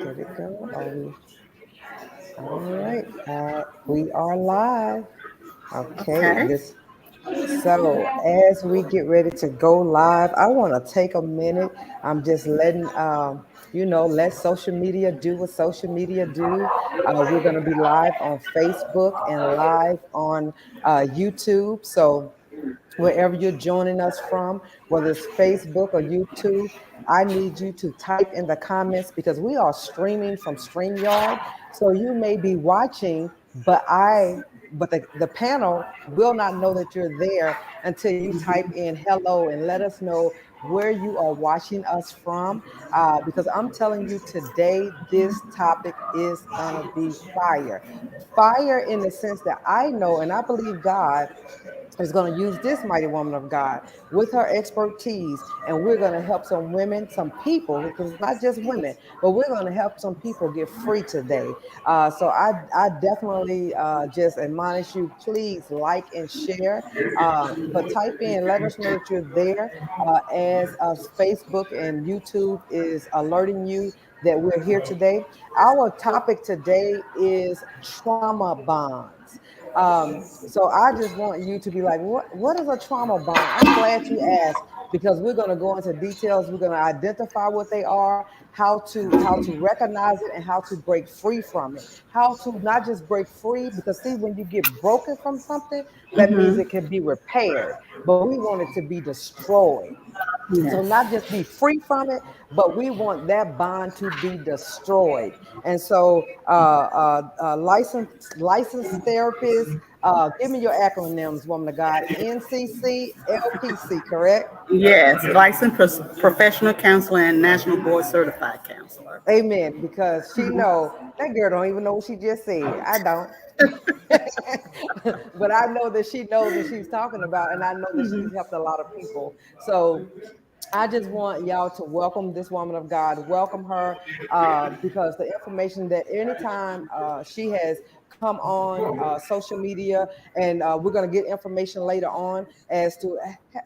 Did it go? Are we all right? We are live. Okay, Okay. this so as we get ready to go live, I want to take a minute. I'm just letting let social media do what social media do. We're going to be live on Facebook and live on YouTube. So wherever you're joining us from, whether it's Facebook or YouTube, I need you to type in the comments because we are streaming from StreamYard. So you may be watching, but the panel will not know that you're there until you type in hello and let us know where you are watching us from. Because I'm telling you today, this topic is gonna be fire. Fire in the sense that I know and I believe God is going to use this mighty woman of God with her expertise, and we're going to help some women, some people, because it's not just women, but we're going to help some people get free today. So I definitely just admonish you, please like and share, but type in, let us know that you're there as Facebook and YouTube is alerting you that we're here today. Our topic today is trauma bonds. So I just want you to be like, what is a trauma bond? I'm glad you asked because we're going to go into details. We're going to identify what they are, how to recognize it, and how to break free from it. How to not just break free, because see, when you get broken from something, that means it can be repaired, but we want it to be destroyed. So Yes. not just be free from it, but we want that bond to be destroyed. And so, licensed therapists, give me your acronyms, woman of God. NCC, LPC, correct? Yes. Licensed professional counselor and national board certified counselor. Amen. Because she know that girl don't even know what she just said. I don't. But I know that she knows what she's talking about, and I know that she's helped a lot of people. So I just want y'all to welcome this woman of God, welcome her, because the information that anytime she has come on social media, and we're going to get information later on as to,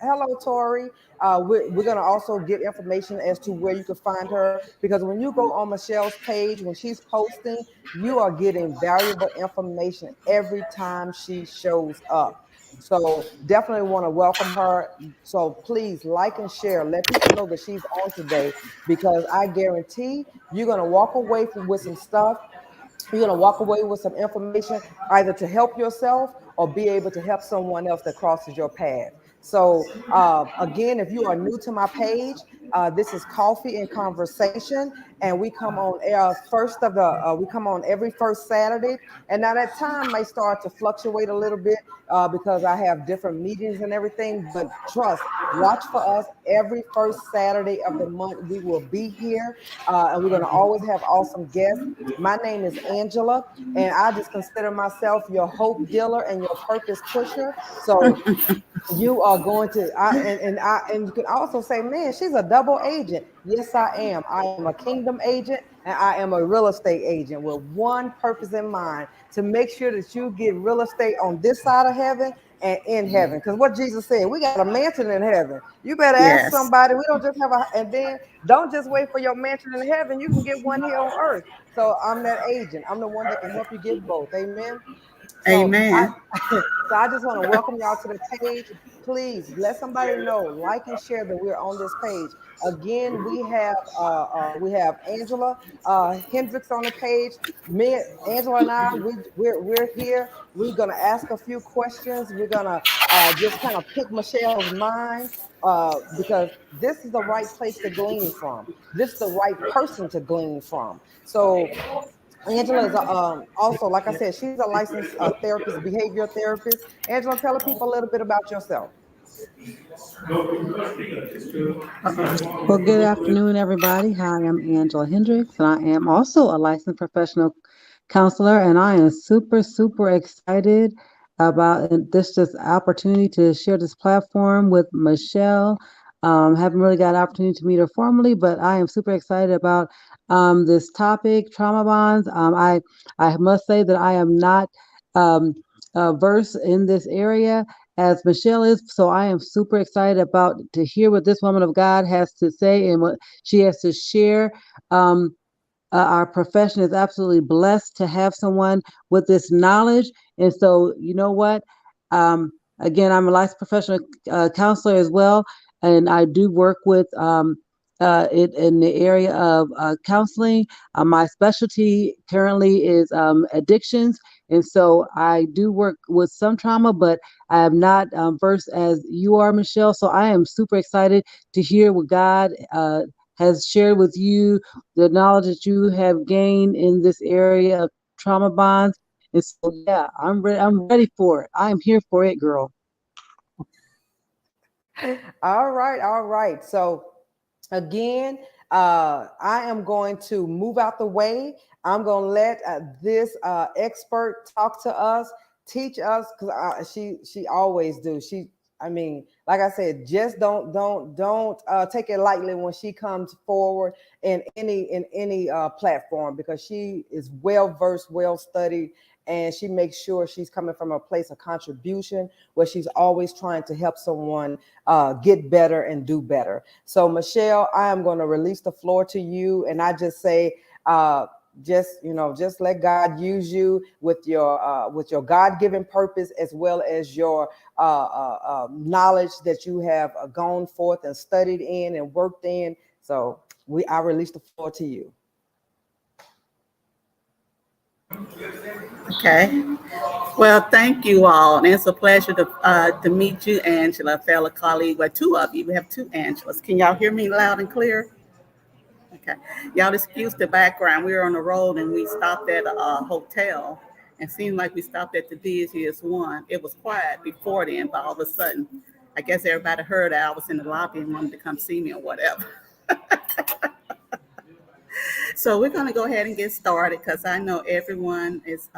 hello, Tori. We're going to also get information as to where you can find her, because when you go on Michelle's page, when she's posting, you are getting valuable information every time she shows up. So definitely want to welcome her. So please like and share. Let people know that she's on today, because I guarantee you're going to walk away with some stuff. You're going to walk away with some information either to help yourself or be able to help someone else that crosses your path. So, again, if you are new to my page, this is Coffee and Conversation, and we come on we come on every first Saturday. And now that time may start to fluctuate a little bit because I have different meetings and everything. But trust, watch for us every first Saturday of the month. We will be here, and we're going to always have awesome guests. My name is Angela, and I just consider myself your hope dealer and your purpose pusher. So you are going to and you can also say, man, she's a double agent. Yes, I am. I am a kingdom agent and I am a real estate agent with one purpose in mind, to make sure that you get real estate on this side of heaven and in heaven. Because what Jesus said, we got a mansion in heaven. You better ask Yes. somebody. We don't just have and then don't just wait for your mansion in heaven. You can get one here on earth. So I'm that agent. I'm the one that can help you get both. Amen. So I Amen. so I just want to welcome y'all to the page. Please let somebody know, like and share that we're on this page. Again, we have Angela Hendricks on the page. Me, Angela, and I, we're here. We're gonna ask a few questions. We're gonna just kind of pick Michelle's mind, because this is the right place to glean from. This is the right person to glean from. So Angela is also, like I said, she's a licensed therapist, behavior therapist. Angela, tell the people a little bit about yourself. Well, good afternoon, everybody. Hi, I'm Angela Hendricks, and I am also a licensed professional counselor, and I am super, super excited about this just opportunity to share this platform with Michelle. Haven't really got an opportunity to meet her formally, but I am super excited about this topic, trauma bonds. I must say that I am not um, versed in this area as Michelle is, so I am super excited about to hear what this woman of God has to say and what she has to share. Um, our profession is absolutely blessed to have someone with this knowledge. And so, you know what? Um, Again, I'm a licensed professional counselor as well, and I do work with in the area of counseling. My specialty currently is addictions, and so I do work with some trauma, but I am not versed as you are, Michelle. So I am super excited to hear what God has shared with you, the knowledge that you have gained in this area of trauma bonds. And so, yeah, I'm ready for it. I am here for it, girl. All right, all right. So again, I am going to move out the way. I'm going to let this expert talk to us, teach us, because she always do. I mean, like I said, just don't take it lightly when she comes forward in any platform, because she is well versed, well studied, and she makes sure she's coming from a place of contribution where she's always trying to help someone get better and do better. So, Michelle, I am going to release the floor to you, and I just say, just let God use you with your God-given purpose, as well as your knowledge that you have gone forth and studied in and worked in. So, I release the floor to you. Okay. Well, thank you all. And it's a pleasure to meet you, Angela, fellow colleague. Well, two of you. We have two Angelas. Can y'all hear me loud and clear? Okay. Y'all excuse the background. We were on the road and we stopped at a hotel and seemed like we stopped at the busiest one. It was quiet before then, but all of a sudden, I guess everybody heard that I was in the lobby and wanted to come see me or whatever. So we're going to go ahead and get started because I know everyone is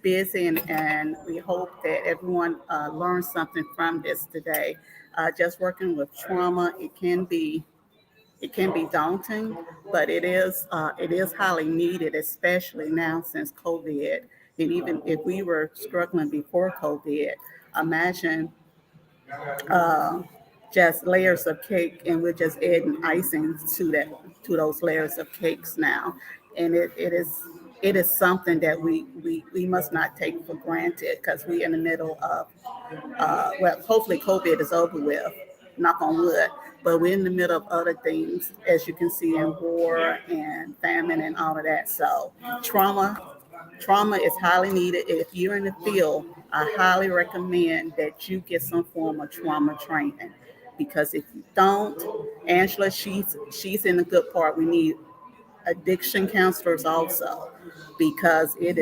busy, and we hope that everyone learns something from this today. Just working with trauma, it can be daunting, but it is highly needed, especially now since COVID. And even if we were struggling before COVID, imagine uh, just layers of cake, and we're just adding icing to those layers of cakes now, and it is something that we must not take for granted because we're in the middle of well, hopefully COVID is over with, knock on wood, but we're in the middle of other things, as you can see, in war and famine and all of that. So trauma, trauma is highly needed. If you're in the field, I highly recommend that you get some form of trauma training, because if you don't, Angela, she's in the good part. We need addiction counselors also, because we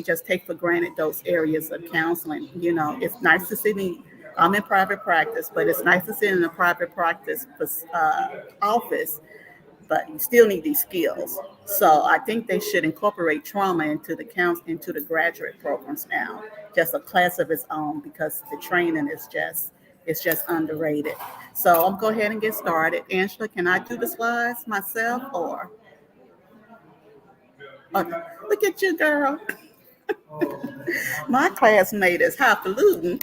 just take for granted those areas of counseling. It's nice to see me. I'm in private practice, but it's nice to sit in a private practice office, but you still need these skills. So I think they should incorporate trauma into the graduate programs now, just a class of its own, because the training is just underrated. So I'm go ahead and get started. Angela, can I do the slides myself, or okay? Look at you, girl. My classmate is highfalutin.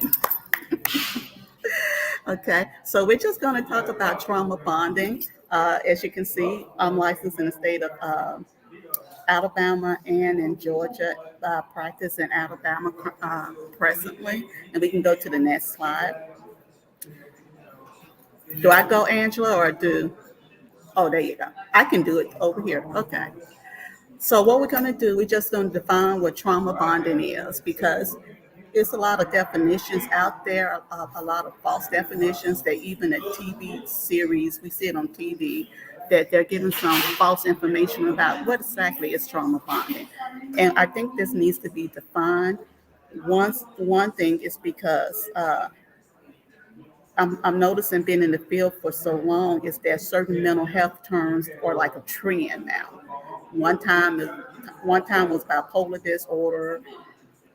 Okay, so we're just going to talk about trauma bonding. As you can see, I'm licensed in the state of Alabama and in Georgia. Practice in Alabama presently, and we can go to the next slide. Do I go, Angela, or do? Oh, there you go. I can do it over here. Okay. So what we're going to do, we're just going to define what trauma bonding is, because there's a lot of definitions out there, a lot of false definitions that even a TV series, we see it on TV, that they're giving some false information about what exactly is trauma bonding. And I think this needs to be defined. One thing is because I'm noticing, being in the field for so long, is that certain mental health terms are like a trend now. One time, one time was bipolar disorder,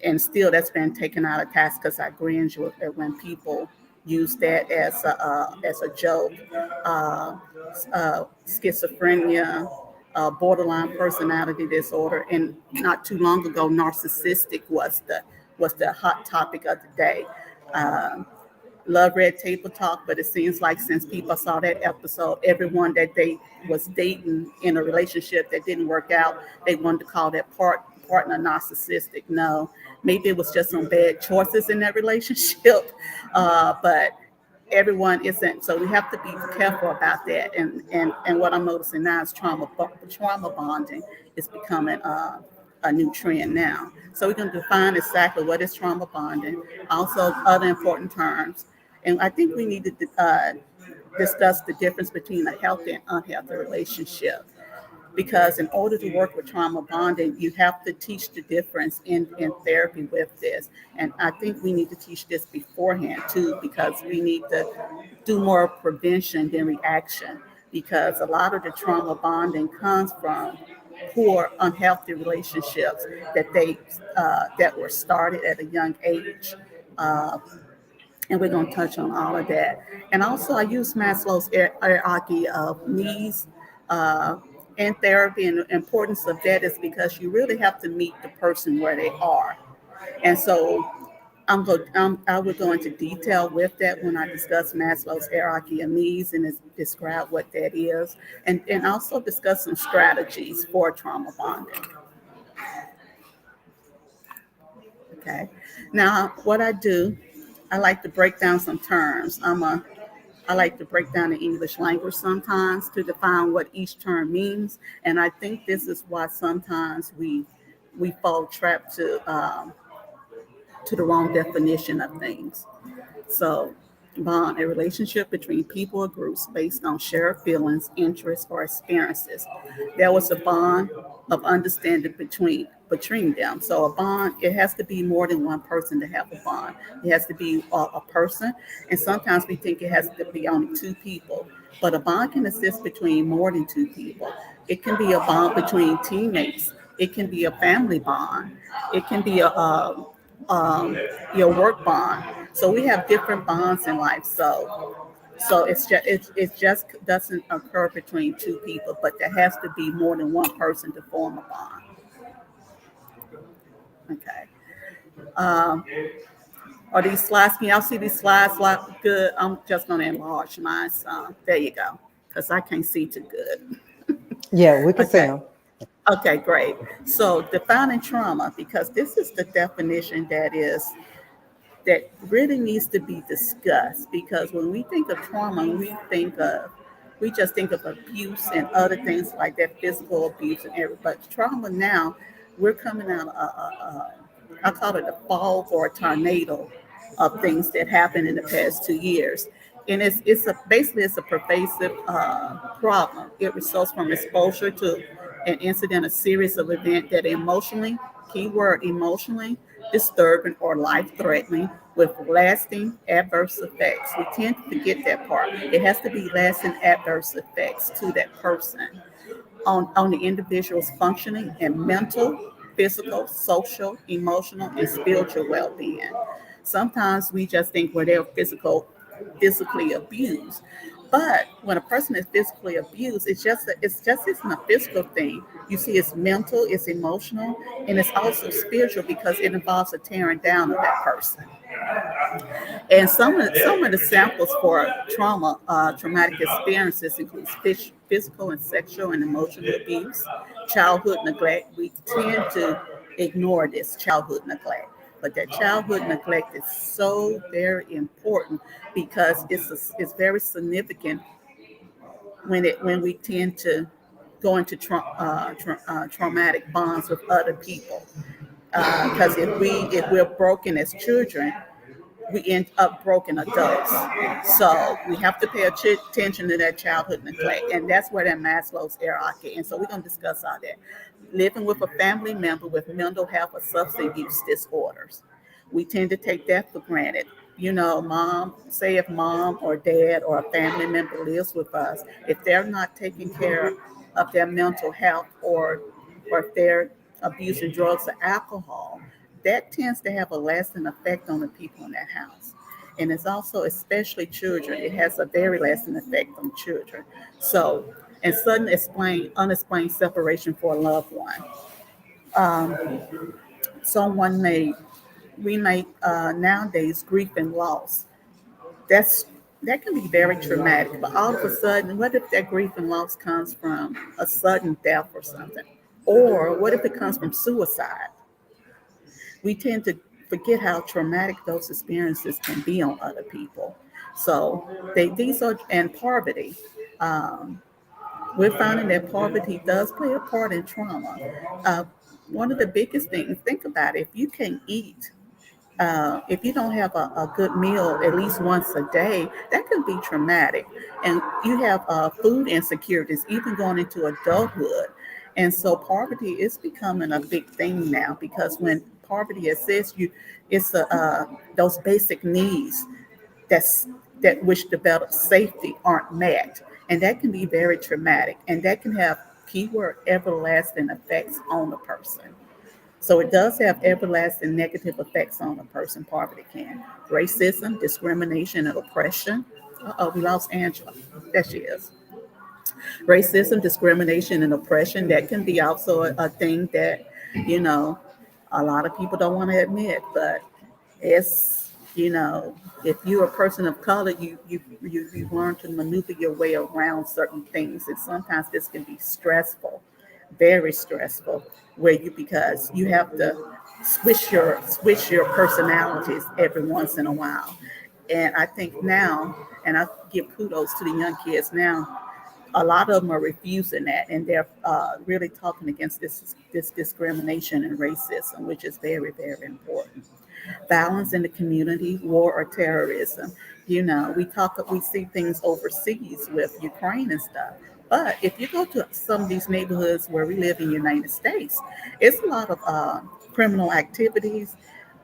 and still that's been taken out of task, because I cringe when people use that as a joke. Uh, Schizophrenia, borderline personality disorder, and not too long ago, narcissistic was the hot topic of the day. Um, Love Red Table Talk, but it seems like since people saw that episode, everyone that they was dating in a relationship that didn't work out, they wanted to call that partner narcissistic. No, maybe it was just some bad choices in that relationship, but everyone isn't. So we have to be careful about that. And what I'm noticing now is trauma bonding is becoming a new trend now. So we're going to define exactly what is trauma bonding, also other important terms. And I think we need to discuss the difference between a healthy and unhealthy relationship. Because in order to work with trauma bonding, you have to teach the difference in therapy with this. And I think we need to teach this beforehand too, because we need to do more prevention than reaction. Because a lot of the trauma bonding comes from poor, unhealthy relationships that were started at a young age. Uh, and we're going to touch on all of that. And also, I use Maslow's hierarchy of needs uh, in therapy, and the importance of that is because you really have to meet the person where they are. And so, I will go into detail with that when I discuss Maslow's hierarchy of needs and describe what that is, and also discuss some strategies for trauma bonding. Okay. Now, what I do, I like to break down some terms. I like to break down the English language sometimes to define what each term means, and I think this is why sometimes we fall trapped to the wrong definition of things. So, bond, a relationship between people or groups based on shared feelings, interests, or experiences. There was a bond of understanding between them. So, a bond, it has to be more than one person to have a bond. It has to be a person, and sometimes we think it has to be only two people. But a bond can exist between more than two people. It can be a bond between teammates. It can be a family bond. It can be um, your work bond. So we have different bonds in life. So it just doesn't occur between two people, but there has to be more than one person to form a bond. Okay. Um, are these slides? Can y'all see these slides? Like good. I'm just going to enlarge mine. So there you go, because I can't see too good. Yeah, we can see Okay. them. Okay, great. So defining trauma, because this is the definition that really needs to be discussed, because when we think of trauma, we just think of abuse and other things like that, physical abuse and everything. But trauma now, we're coming out I call it a fog or a tornado of things that happened in the past 2 years. And basically it's a pervasive problem. It results from exposure to an incident, a series of events that emotionally, keyword emotionally, disturbing or life threatening with lasting adverse effects. We tend to forget that part. It has to be lasting adverse effects to that person on the individual's functioning and mental, physical, social, emotional, and spiritual well-being. Sometimes we just think well they're physically abused. But when a person is physically abused, it's just isn't a physical thing. You see, it's mental, it's emotional, and it's also spiritual because it involves a tearing down of that person. And some of the samples for traumatic experiences includes physical and sexual and emotional abuse, childhood neglect. We tend to ignore this childhood neglect, but that childhood neglect is so very important because it's very significant when we tend to go into traumatic bonds with other people. Because if we're broken as children, we end up broken adults. So we have to pay attention to that childhood neglect. And that's where that Maslow's hierarchy. And so we're going to discuss all that. Living with a family member with mental health or substance use disorders. We tend to take that for granted. You know, say if mom or dad or a family member lives with us, if they're not taking care of their mental health or if they're abusing drugs or alcohol, that tends to have a lasting effect on the people in that house. And it's also, especially children, it has a very lasting effect on children. So, and sudden unexplained separation for a loved one. Someone may, we may, nowadays, grief and loss. That's, that can be very traumatic. But all of a sudden, what if that grief and loss comes from a sudden death or something? Or what if it comes from suicide? We tend to forget how traumatic those experiences can be on other people. So these are, and poverty. Um, we're finding that poverty does play a part in trauma. Uh, One of the biggest things, think about it, if you can eat, if you don't have a good meal at least once a day, that can be traumatic. And you have food insecurities, even going into adulthood. And so poverty is becoming a big thing now, because when poverty exists, it's those basic needs that's that which develop safety aren't met. And that can be very traumatic. And that can have keyword everlasting effects on the person. So it does have everlasting negative effects on a person, poverty can. Racism, discrimination, and oppression. Uh-oh, we lost Angela. There she is. Racism, discrimination, and oppression, that can be also a thing that, you know, a lot of people don't want to admit, but it's, if you're a person of color, you learn to maneuver your way around certain things. And sometimes this can be stressful, very stressful, where you, because you have to switch your personalities every once in a while. And I think now, and I give kudos to the young kids now, a lot of them are refusing that, and they're really talking against this discrimination and racism, which is very, very important. Violence in the community, war or terrorism. We see things overseas with Ukraine and stuff. But if you go to some of these neighborhoods where we live in the United States, it's a lot of criminal activities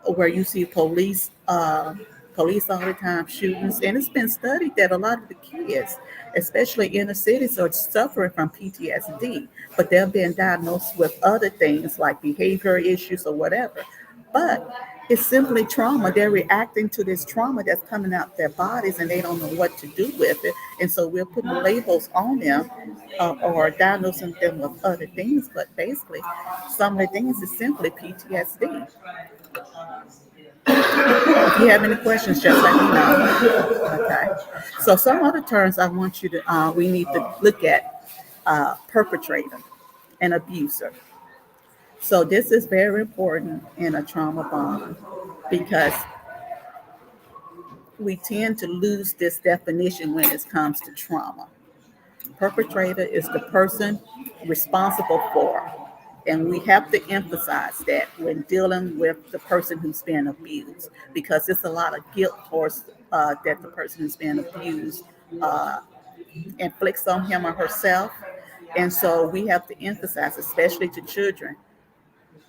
where you see police all the time, shootings. And it's been studied that a lot of the kids, especially inner cities, are suffering from PTSD, but they're being diagnosed with other things like behavior issues or whatever. But it's simply trauma. They're reacting to this trauma that's coming out their bodies, and they don't know what to do with it. And so we're putting labels on them, or diagnosing them with other things. But basically, some of the things is simply PTSD. If you have any questions, just let me know. Okay. So some other terms I want you to, we need to look at: perpetrator and abuser. So this is very important in a trauma bond, because we tend to lose this definition when it comes to trauma. Perpetrator is the person responsible for, and we have to emphasize that when dealing with the person who's being abused, because it's a lot of guilt towards that the person who's being abused uh, inflicts on him or herself. And so we have to emphasize, especially to children,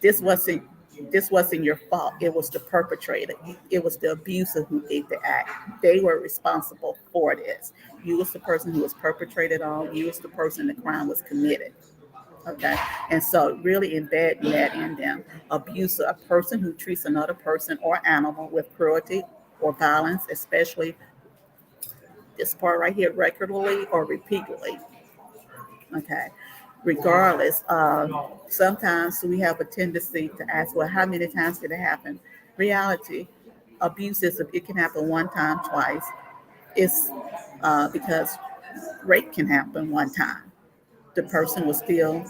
this wasn't this wasn't your fault. It was the perpetrator. It was the abuser who did the act. They were responsible for this. You was the person who was perpetrated on. You was the person the crime was committed. Okay. And so really embedding that in them. Abuser, a person who treats another person or animal with cruelty or violence, especially this part right here, regularly or repeatedly. Okay. Regardless, sometimes we have a tendency to ask, well, how many times did it happen? Reality, abuse is, it can happen one time, twice. It's because rape can happen one time. The person was still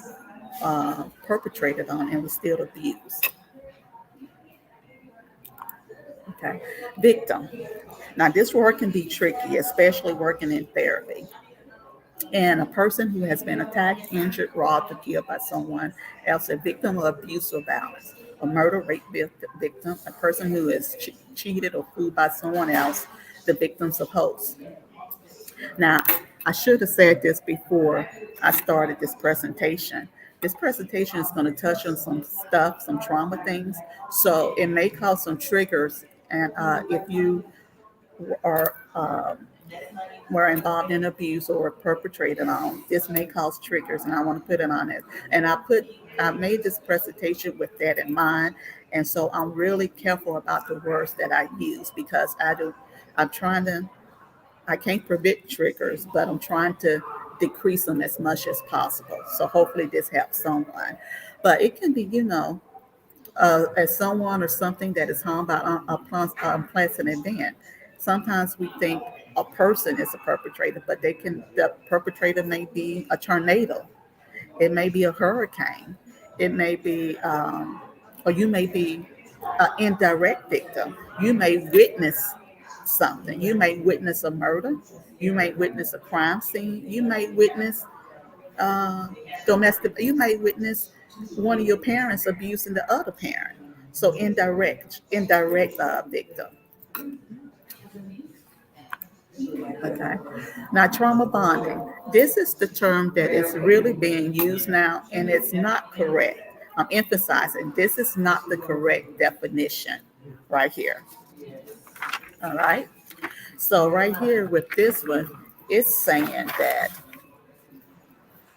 perpetrated on and was still abused. Okay. Victim. Now, this word can be tricky, especially working in therapy. And a person who has been attacked, injured, robbed, or killed by someone else, a victim of abuse or violence, a murder, rape victim, a person who is cheated or fooled by someone else, the victims of hosts. Now, I should have said this before I started this presentation. This presentation is going to touch on some stuff, some trauma things. So it may cause some triggers. And if you are were involved in abuse or perpetrated on, this may cause triggers, and I want to put it on it. And I made this presentation with that in mind, and so I'm really careful about the words that I use, because I'm trying to, I can't prevent triggers, but I'm trying to decrease them as much as possible. So hopefully this helps someone. But it can be, as someone or something that is harmed by unpleasant event. Sometimes we think a person is a perpetrator, but the perpetrator may be a tornado. It may be a hurricane. It may be, or you may be an indirect victim. You may witness something. You may witness a murder. You may witness a crime scene. You may witness uh, domestic. You may witness one of your parents abusing the other parent. So indirect victim. Okay. Now, trauma bonding. This is the term that is really being used now, and it's not correct. I'm emphasizing this is not the correct definition right here. All right. So, right here with this one, it's saying that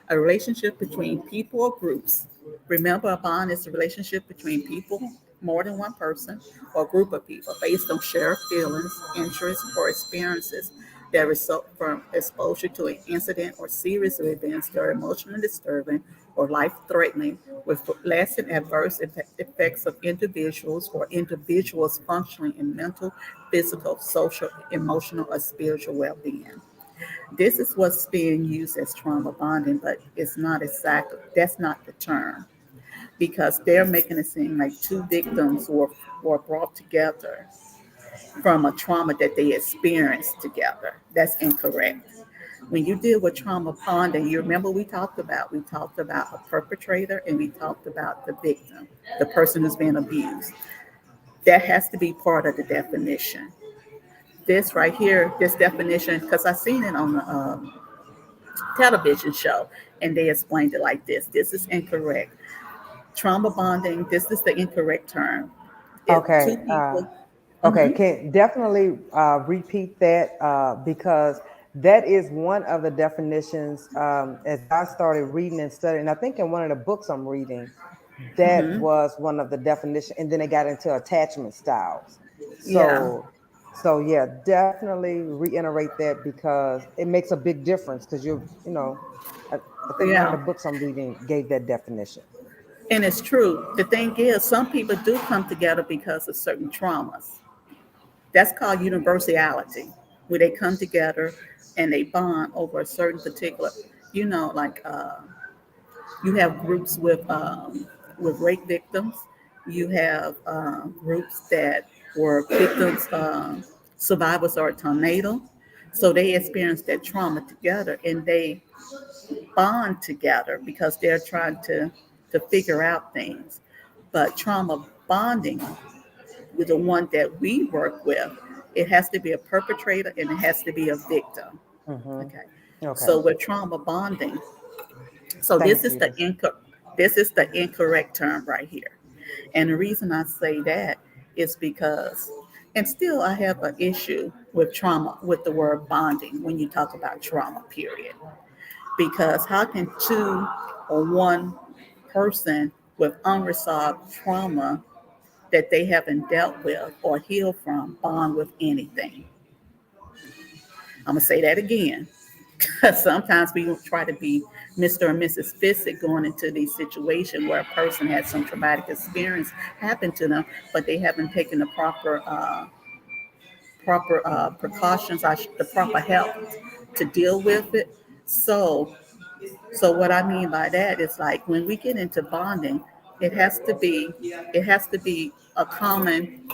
a relationship between people or groups. Remember, a bond is a relationship between people, more than one person, or group of people based on shared feelings, interests, or experiences that result from exposure to an incident or series of events that are emotionally disturbing or life threatening with lasting adverse effects of individuals or individuals functioning in mental, physical, social, emotional, or spiritual well being. This is what's being used as trauma bonding, but it's not exactly, that's not the term because they're making it seem like two victims were brought together from a trauma that they experienced together. That's incorrect. When you deal with trauma bonding, you remember we talked about a perpetrator and we talked about the victim, the person who's being abused. That has to be part of the definition. This right here, this definition, because I seen it on the television show, and they explained it like this. This is incorrect. Trauma bonding, this is the incorrect term. If two Okay. people, Okay, mhm, can definitely repeat that because that is one of the definitions. As I started reading and studying, I think in one of the books I'm reading, that mhm, was one of the definitions, and then it got into attachment styles. yeah, So yeah, definitely reiterate that because it makes a big difference. Because I, I think one of yeah. the books I'm reading gave that definition. And it's true. The thing is, some people do come together because of certain traumas. That's called universality, where they come together and they bond over a certain particular, like you have groups with rape victims. You have groups that were victims, survivors of a tornado. So they experience that trauma together and they bond together because they're trying to figure out things. But trauma bonding with the one that we work with, it has to be a perpetrator and it has to be a victim. Hmm. Okay. Okay, So with trauma bonding, so thank you. That's this is the incorrect term right here. And the reason I say that is because, and still I have an issue with trauma, with the word bonding when you talk about trauma, period. Because how can two or one person with unresolved trauma that they haven't dealt with or healed from bond with anything? I'm going to say that again. Because sometimes we try to be Mr. or Mrs. Fixit going into these situations where a person had some traumatic experience happen to them, but they haven't taken the proper precautions, the proper help to deal with it. So, so what I mean by that is like when we get into bonding, it has to be a common.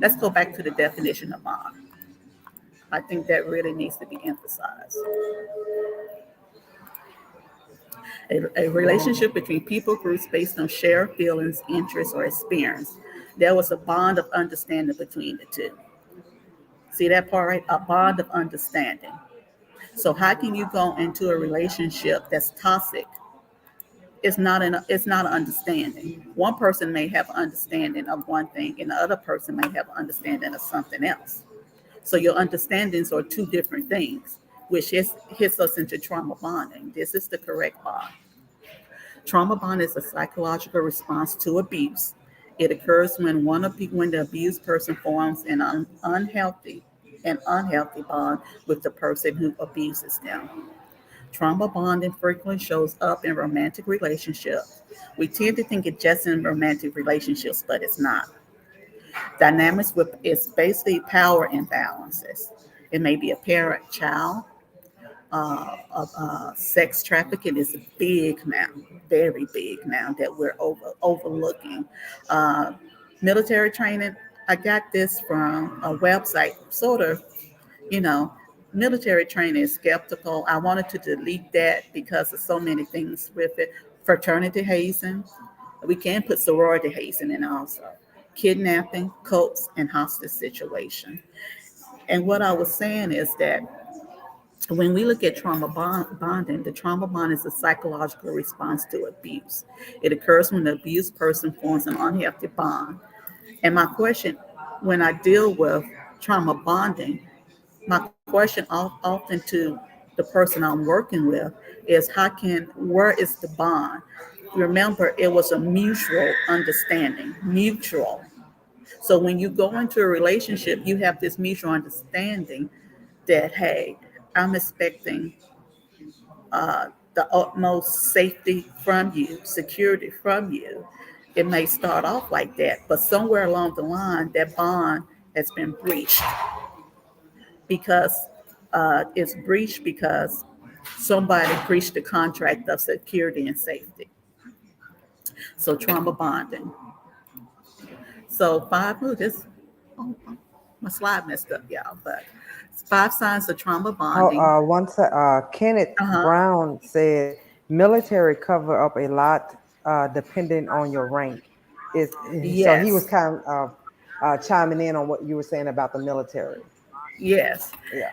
Let's go back to the definition of bond. I think that really needs to be emphasized. A relationship between people groups based on shared feelings, interests, or experience. There was a bond of understanding between the two. See that part, right? A bond of understanding. So how can you go into a relationship that's toxic? It's not an understanding. One person may have an understanding of one thing, and the other person may have an understanding of something else. So your understandings are two different things, which hits us into trauma bonding. This is the correct bond. Trauma bond is a psychological response to abuse. It occurs when when the abused person forms an unhealthy an unhealthy bond with the person who abuses them. Trauma bonding frequently shows up in romantic relationships. We tend to think it's just in romantic relationships, but it's not. Dynamics with it's basically power imbalances. It may be a parent child. Sex trafficking is big now, very big now that we're overlooking. Uh, Military training. I got this from a website, sort of, you know, military training is skeptical. I wanted to delete that because of so many things with it. Fraternity hazing. We can put sorority hazing in also. Kidnapping, cults, and hostage situation. And what I was saying is that when we look at bonding, the trauma bond is a psychological response to abuse. It occurs when the abused person forms an unhealthy bond. And my question, when I deal with trauma bonding, my question often to the person I'm working with is where is the bond? Remember, it was a mutual understanding, mutual. So when you go into a relationship, you have this mutual understanding that, hey, I'm expecting the utmost safety from you, security from you. It may start off like that, but somewhere along the line, that bond has been breached because it's breached because somebody breached the contract of security and safety. So trauma bonding. So this, oh, my slide messed up, y'all, but it's 5 signs of trauma bonding. Kenneth Uh huh. Brown said military cover up a lot depending on your rank. So he was Yes. kind of chiming in on what you were saying about the military. Yes. Yeah.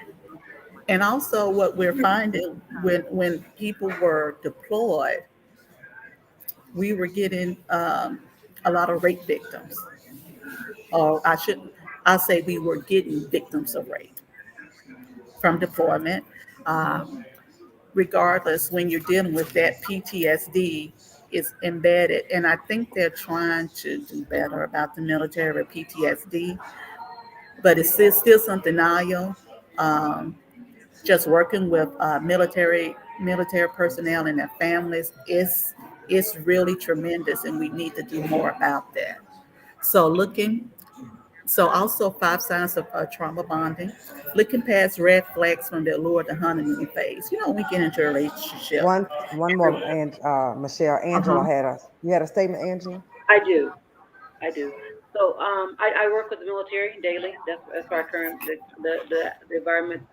And also, what we're finding when people were deployed, we were getting a lot of rape victims. Or I'll say we were getting victims of rape from deployment. Um, Regardless, when you're dealing with that, PTSD is embedded. And I think they're trying to do better about the military PTSD, but it's still some denial. Um, just working with military personnel and their families is really tremendous, and we need to do more about that. So so also 5 signs of trauma bonding, looking past red flags from the allure to honeymoon phase. You know, when we get into a relationship. One more, and Michelle, Uh Angela huh. had you had a statement, Angela. I do. I do. So I work with the military daily. That's our current the environment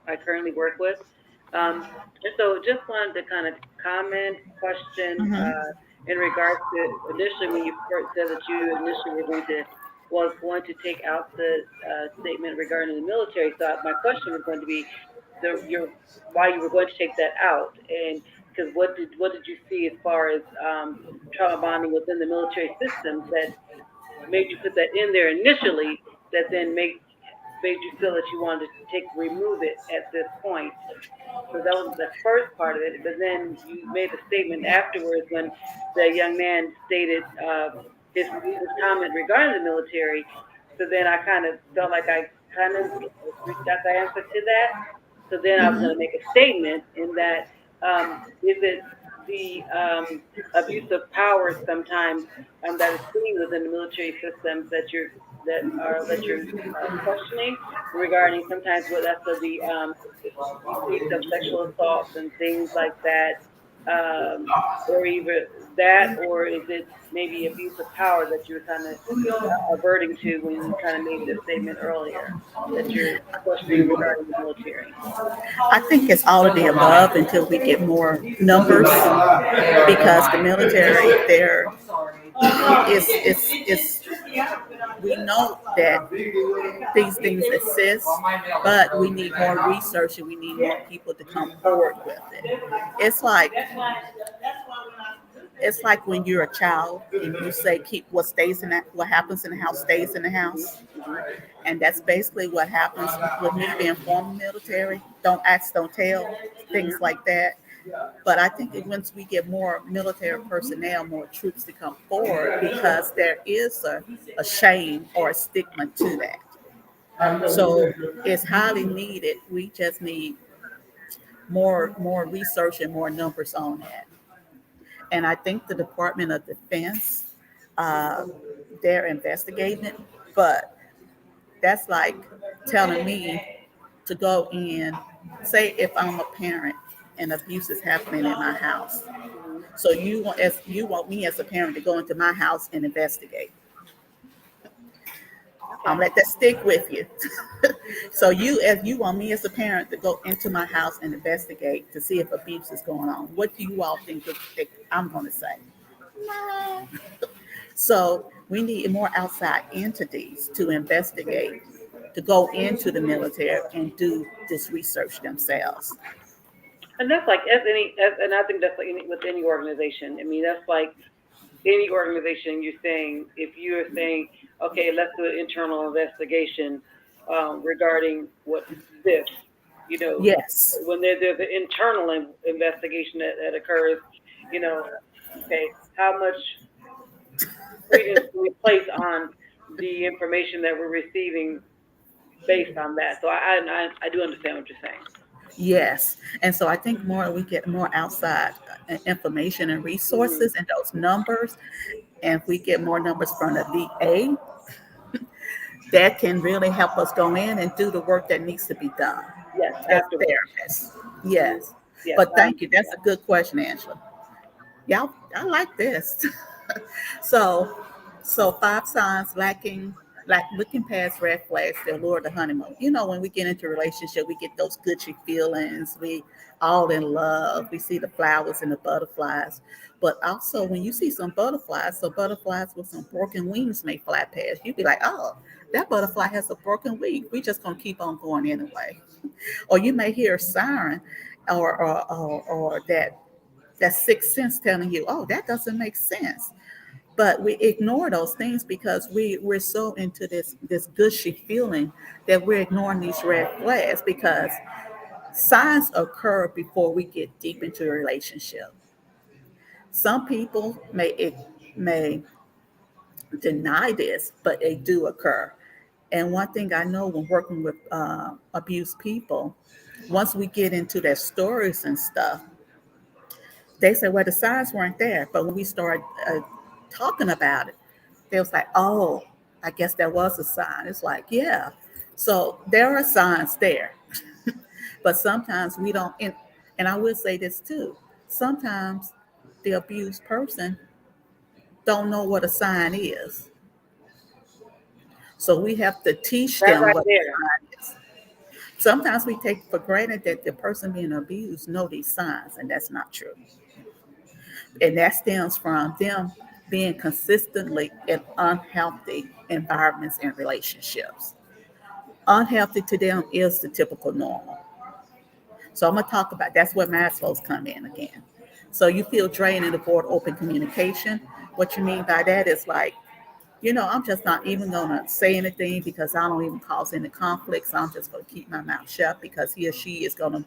I currently work with. And so just wanted to kind of comment, question Hmm. in regards to initially when you first said that you initially were going to was going to take out the statement regarding the military. So my question was going to be your why you were going to take that out and because what did you see as far as trauma bonding within the military systems that made you put that in there initially that then made you feel that you wanted to take remove it at this point. So that was the first part of it. But then you made a statement afterwards when the young man stated his comment regarding the military. So then I kind of felt like I kind of got the answer to that. So then I was going to make a statement in that is it the abuse of power sometimes that is seen within the military systems that you're questioning regarding sometimes what that's the you see some sexual assaults and things like that, or either that, or is it maybe abuse of power that you were kind of averting to when you kind of made this statement earlier that you're questioning regarding the military? I think it's all of the above until we get more numbers, because the military there is we know that these things exist, but we need more research and we need more people to come forward with it. It's like when you're a child and you say keep what happens in the house stays in the house. Hmm. And that's basically what happens with me being former military. Don't ask, don't tell, things Hmm. like that. But I think that once we get more military personnel, more troops to come forward, because there is a shame or a stigma to that. So it's highly needed. We just need more research and more numbers on that. And I think the Department of Defense, uh, they're investigating it, but that's like telling me to go in, say if I'm a parent and abuse is happening in my house. Hmm. So you want me as a parent to go into my house and investigate. I'm Okay. let that stick with you. So you want me as a parent to go into my house and investigate to see if abuse is going on. What do you all think that I'm going to say? No. So we need more outside entities to investigate, to go into the military and do this research themselves. And that's like as any, as, and I think that's like with any organization. I mean, that's like any organization. You're saying if you're saying, okay, let's do an internal investigation regarding what this, you know, Yes, when there's an internal investigation that occurs, you know, okay, how much credence do we place on the information that we're receiving based on that? So I do understand what you're saying. yes. And so I think more we get more outside information and Hmm. resources and those numbers, and if we get more numbers from the VA, that can really help us go in and do the work that needs to be done Yes, as afterwards. therapists. Hmm. Yes. Yes, But I thank you. understand That's a that. good question, Angela. Yeah, I like this. So, so five signs lacking, like looking past red flags that lure the honeymoon. You know, when we get into a relationship, we get those gushy feelings. We all in love. We see the flowers and the butterflies. But also, when you see some butterflies, so butterflies with some broken wings may fly past. You'd be like, oh, that butterfly has a broken wing. We just gonna keep on going anyway. Or you may hear a siren, or that sixth sense telling you, oh, that doesn't make sense. But we ignore those things because we're so into this gushy feeling that we're ignoring these red flags because signs occur before we get deep into a relationship. Some people may deny this, but they do occur. And one thing I know when working with abused people, once we get into their stories and stuff, they say, well, the signs weren't there. But when we start talking about it, they was like, oh, I guess that was a sign. It's like, yeah. So there are signs there. But sometimes we don't, and I will say this too. Sometimes the abused person don't know what a sign is. So we have to teach That them right what a there. sign is. Sometimes we take for granted that the person being abused know these signs, and that's not true. And that stems from them being consistently in unhealthy environments and relationships. Unhealthy to them is the typical normal. So I'm gonna talk about that's where Maslow's come in again. So you feel drained and avoid open communication. What you mean by that is like, I'm just not even gonna say anything because I don't even cause any conflicts. I'm just gonna keep my mouth shut because he or she is gonna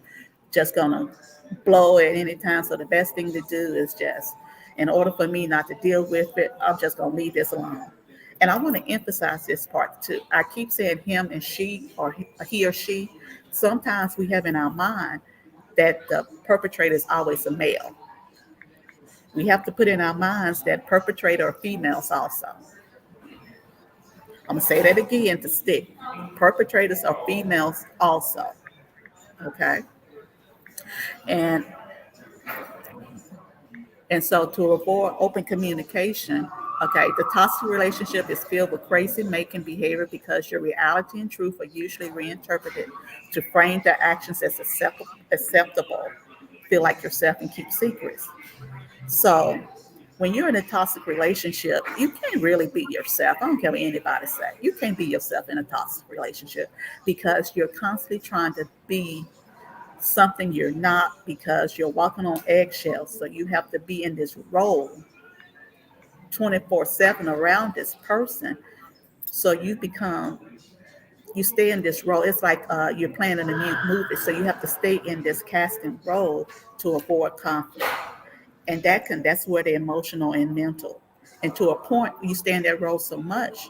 blow at any time. So the best thing to do is just, in order for me not to deal with it, I'm just gonna leave this alone. And I want to emphasize this part too. I keep saying him and she, or he or she. Sometimes we have in our mind that the perpetrator is always a male. We have to put in our minds that perpetrator are females also. I'm gonna say that again to stick. Perpetrators are females also. Okay. And so to avoid open communication, okay, the toxic relationship is filled with crazy making behavior because your reality and truth are usually reinterpreted to frame their actions as acceptable. Feel like yourself and keep secrets. So when you're in a toxic relationship, you can't really be yourself. I don't care what anybody say. You can't be yourself in a toxic relationship because you're constantly trying to be something you're not because you're walking on eggshells. So you have to be in this role 24/7 around this person. So you stay in this role. It's like you're playing in a movie. So you have to stay in this casting role to avoid conflict. And that's where the emotional and mental. And to a point, you stay in that role so much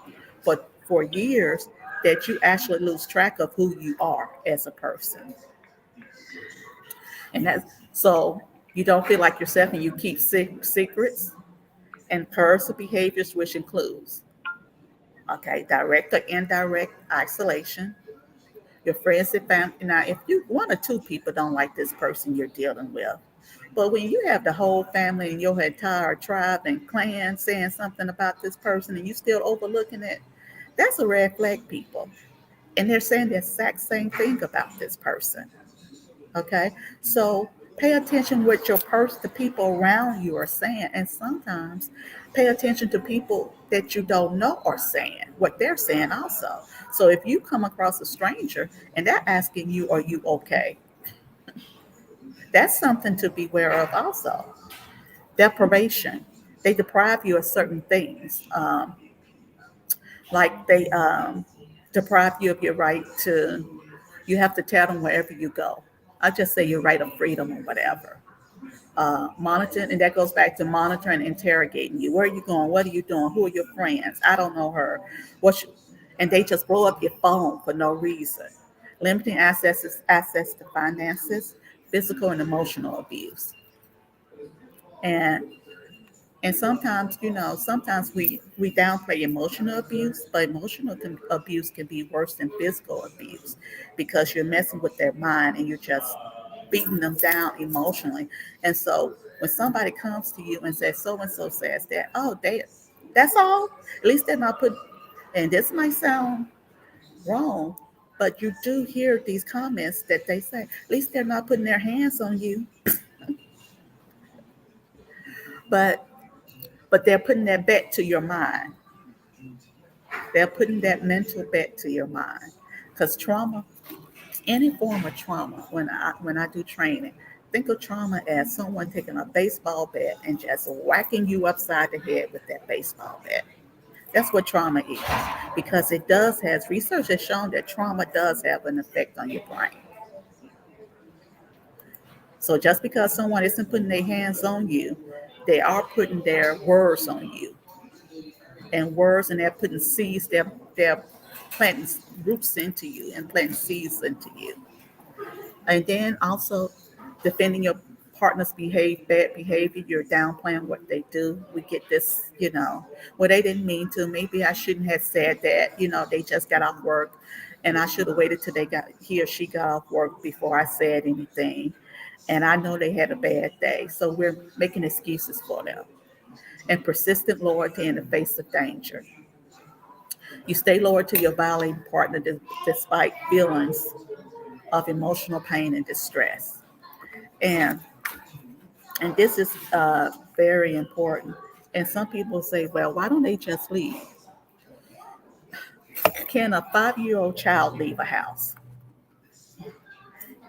for years that you actually lose track of who you are as a person. And that's so you don't feel like yourself and you keep secrets and cursive behaviors, which includes, okay, direct or indirect isolation, your friends and family. Now, if you one or two people don't like this person you're dealing with, but when you have the whole family and your entire tribe and clan saying something about this person and you still overlooking it, that's a red flag, people. And they're saying the exact same thing about this person. Okay, so pay attention what the people around you are saying, and sometimes pay attention to people that you don't know are saying what they're saying also. So if you come across a stranger and they're asking you, "Are you okay?" That's something to beware of also. Deprivation. They deprive you of certain things, like they deprive you of your right to. You have to tell them wherever you go. I just say your right of freedom or whatever. Monitoring, and that goes back to monitoring, interrogating you. Where are you going? What are you doing? Who are your friends? I don't know her. What? And they just blow up your phone for no reason. Limiting access to finances, physical and emotional abuse, and sometimes, sometimes we downplay emotional abuse, but abuse can be worse than physical abuse because you're messing with their mind and you're just beating them down emotionally. And so when somebody comes to you and says so and so says that, oh, that's all. At least they're not put. And this might sound wrong, but you do hear these comments that they say. At least they're not putting their hands on you, but they're putting that bet to your mind. They're putting that mental bet to your mind. Because trauma, any form of trauma, when I do training, think of trauma as someone taking a baseball bat and just whacking you upside the head with that baseball bat. That's what trauma is. Because it does has research has shown that trauma does have an effect on your brain. So just because someone isn't putting their hands on you, they are putting their words on you. And words, and they're putting seeds, they're planting roots into you and planting seeds into you. And then also defending your partner's bad behavior, you're downplaying what they do. We get this, well, they didn't mean to. Maybe I shouldn't have said that. They just got off work and I should have waited till he or she got off work before I said anything. And I know they had a bad day. So we're making excuses for them. And persistent loyalty in the face of danger. You stay loyal to your violating partner despite feelings of emotional pain and distress. And this is very important. And some people say, well, why don't they just leave? Can a 5-year-old child leave a house?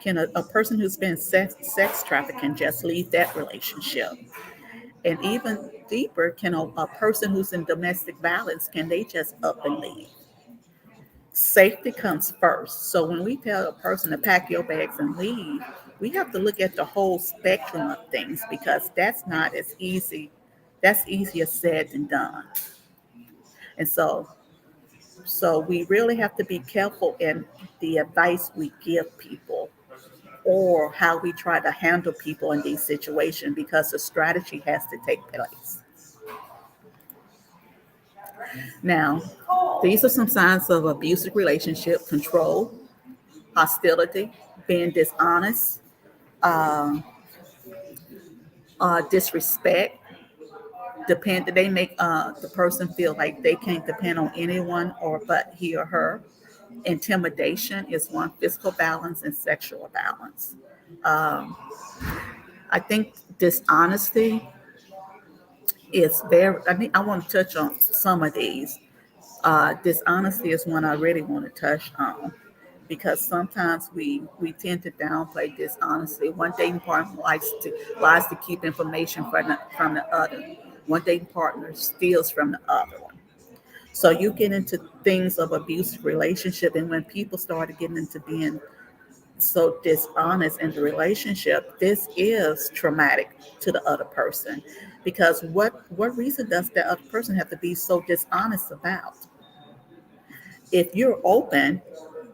Can a person who's been sex trafficking just leave that relationship? And even deeper, can a person who's in domestic violence, can they just up and leave? Safety comes first. So when we tell a person to pack your bags and leave, we have to look at the whole spectrum of things because that's not as easy. That's easier said than done. And so we really have to be careful in the advice we give people or how we try to handle people in these situations because the strategy has to take place. Now, these are some signs of abusive relationship: control, hostility, being dishonest, um, disrespect. They make the person feel like they can't depend on anyone or but he or her. Intimidation is one. Physical balance and sexual balance. Um, I think dishonesty is very. I think I want to touch on some of these. Dishonesty is one I really want to touch on because sometimes we tend to downplay dishonesty. One dating partner lies to keep information from the other. One dating partner steals from the other one. So you get into things of abusive relationship, and when people started getting into being so dishonest in the relationship, this is traumatic to the other person. Because what reason does the other person have to be so dishonest about? If you're open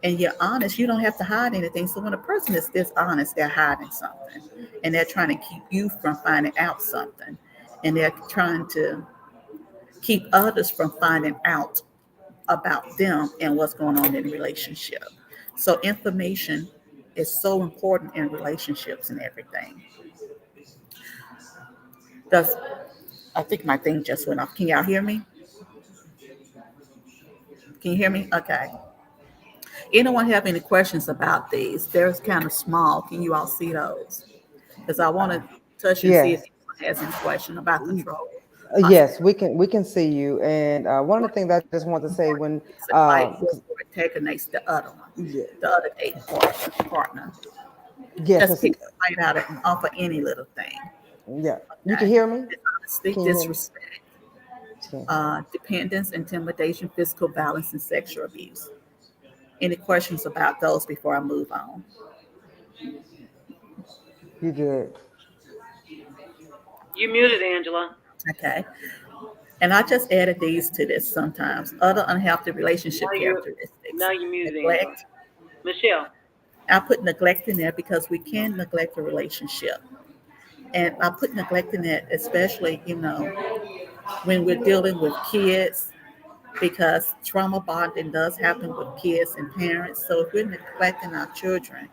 and you're honest, you don't have to hide anything. So when a person is dishonest, they're hiding something, and they're trying to keep you from finding out something, and they're trying to keep others from finding out about them and what's going on in the relationship. So information is so important in relationships and everything. Does I think my thing just went off. Can y'all hear me? Can you hear me? Okay. Anyone have any questions about these? They're kind of small. Can you all see those? Because I want to touch and see if Yes. anyone has any question about control. Yes, Hostility. we can see you. And one of the One things I just want to say when is invite because or antagonize the other one, yeah, the other date partner. yeah, Just because pick a fight out of off of any little thing. yeah, you can Okay. hear me. Dishonesty, Can you hear me? disrespect, Yeah, dependence, intimidation, physical violence, and sexual abuse. Any questions about those before I move on? you good. You muted, Angela. Okay. And I just added these to this sometimes. Other unhealthy Now relationship you characteristics. now you muted, Angela. Neglect. Michelle. I put neglect in there because we can neglect a relationship. And I put neglect in there, especially, when we're dealing with kids, because trauma bonding does happen with kids and parents. So if we're neglecting our children,